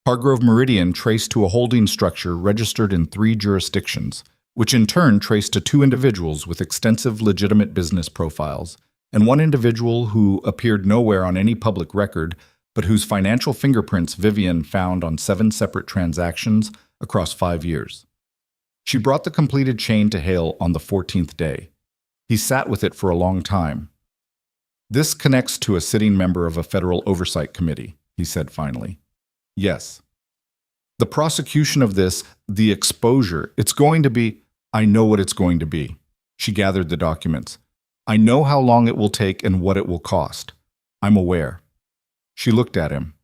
Hargrove Meridian traced to a holding structure registered in 3 jurisdictions, which in turn traced to 2 individuals with extensive legitimate business profiles, and 1 individual who appeared nowhere on any public record, but whose financial fingerprints Vivian found on 7 separate transactions across 5 years. She brought the completed chain to Hale on the 14th day. He sat with it for a long time. "This connects to a sitting member of a federal oversight committee," he said finally. "Yes. The prosecution of this, the exposure, it's going to be—" "I know what it's going to be." She gathered the documents. "I know how long it will take and what it will cost. I'm aware." She looked at him.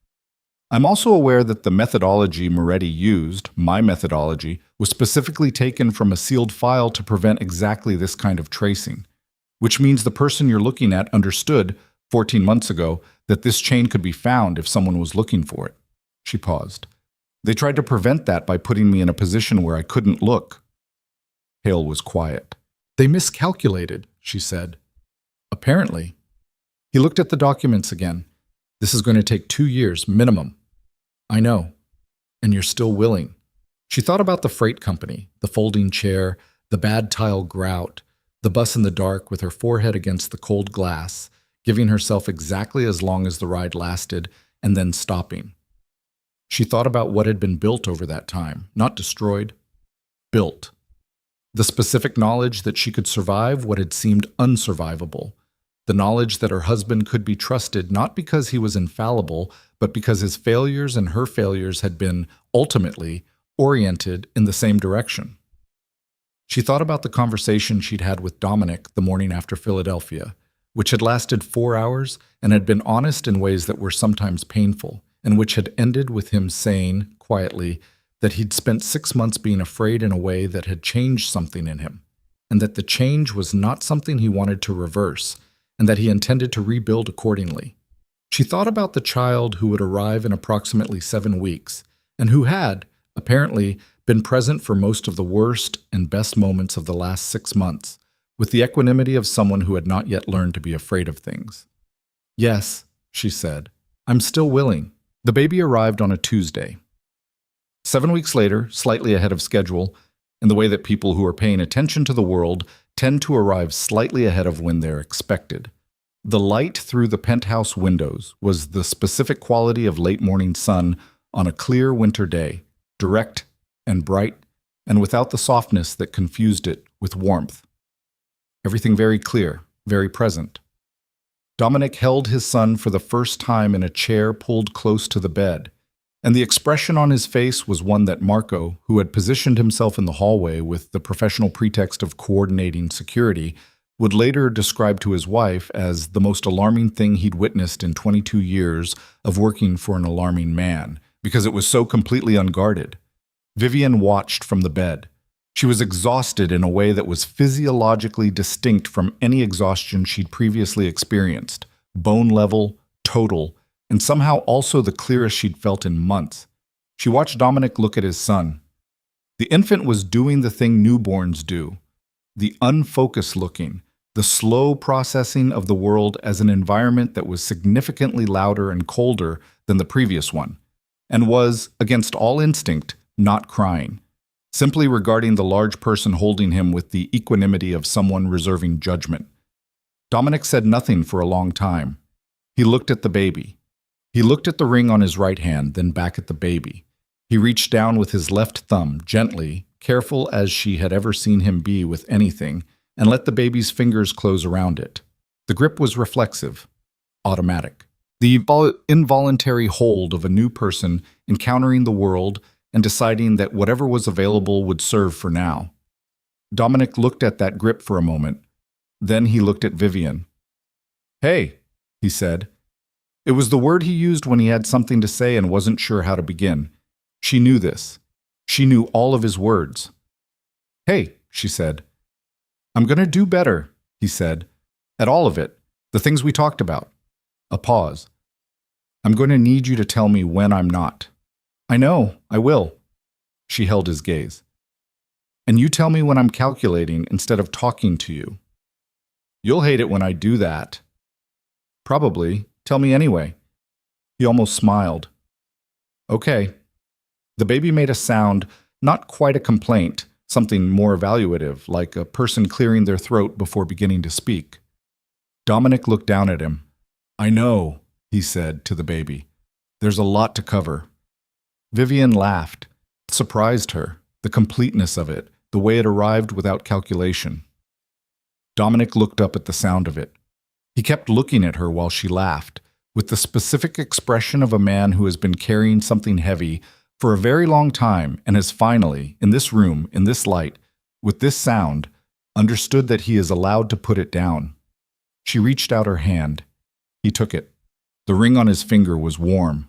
"I'm also aware that the methodology Moretti used, my methodology, was specifically taken from a sealed file to prevent exactly this kind of tracing, which means the person you're looking at understood, 14 months ago, that this chain could be found if someone was looking for it." She paused. "They tried to prevent that by putting me in a position where I couldn't look." Hale was quiet. "They miscalculated," she said. "Apparently." He looked at the documents again. "This is going to take 2 years, minimum." "I know. And you're still willing." She thought about the freight company, the folding chair, the bad tile grout, the bus in the dark with her forehead against the cold glass, giving herself exactly as long as the ride lasted, and then stopping. She thought about what had been built over that time, not destroyed, built. The specific knowledge that she could survive what had seemed unsurvivable. The knowledge that her husband could be trusted not because he was infallible, but because his failures and her failures had been, ultimately, oriented in the same direction. She thought about the conversation she'd had with Dominic the morning after Philadelphia, which had lasted 4 hours and had been honest in ways that were sometimes painful, and which had ended with him saying, quietly, that he'd spent 6 months being afraid in a way that had changed something in him, and that the change was not something he wanted to reverse, and that he intended to rebuild accordingly. She thought about the child who would arrive in approximately 7 weeks, and who had, apparently, been present for most of the worst and best moments of the last 6 months, with the equanimity of someone who had not yet learned to be afraid of things. "Yes," she said, "I'm still willing." The baby arrived on a Tuesday. 7 weeks later, slightly ahead of schedule, in the way that people who are paying attention to the world tend to arrive slightly ahead of when they're expected. The light through the penthouse windows was the specific quality of late morning sun on a clear winter day, direct and bright, and without the softness that confused it with warmth. Everything very clear, very present. Dominic held his son for the first time in a chair pulled close to the bed, and the expression on his face was one that Marco, who had positioned himself in the hallway with the professional pretext of coordinating security, would later describe to his wife as the most alarming thing he'd witnessed in 22 years of working for an alarming man, because it was so completely unguarded. Vivian watched from the bed. She was exhausted in a way that was physiologically distinct from any exhaustion she'd previously experienced, bone level, total, and somehow also the clearest she'd felt in months. She watched Dominic look at his son. The infant was doing the thing newborns do, the unfocused looking, the slow processing of the world as an environment that was significantly louder and colder than the previous one, and was, against all instinct, not crying, simply regarding the large person holding him with the equanimity of someone reserving judgment. Dominic said nothing for a long time. He looked at the baby. He looked at the ring on his right hand, then back at the baby. He reached down with his left thumb, gently, careful as she had ever seen him be with anything, and let the baby's fingers close around it. The grip was reflexive, automatic. The involuntary hold of a new person encountering the world and deciding that whatever was available would serve for now. Dominic looked at that grip for a moment. Then he looked at Vivian. "Hey," he said. It was the word he used when he had something to say and wasn't sure how to begin. She knew this. She knew all of his words. "Hey," she said. "I'm going to do better," he said. At all of it. The things we talked about. A pause. I'm going to need you to tell me when I'm not. I know, I will. She held his gaze. And you tell me when I'm calculating instead of talking to you. You'll hate it when I do that. Probably. Tell me anyway. He almost smiled. Okay. The baby made a sound, not quite a complaint, something more evaluative, like a person clearing their throat before beginning to speak. Dominic looked down at him. I know, he said to the baby. There's a lot to cover. Vivian laughed. It surprised her, the completeness of it, the way it arrived without calculation. Dominic looked up at the sound of it. He kept looking at her while she laughed, with the specific expression of a man who has been carrying something heavy for a very long time and has finally, in this room, in this light, with this sound, understood that he is allowed to put it down. She reached out her hand. He took it. The ring on his finger was warm,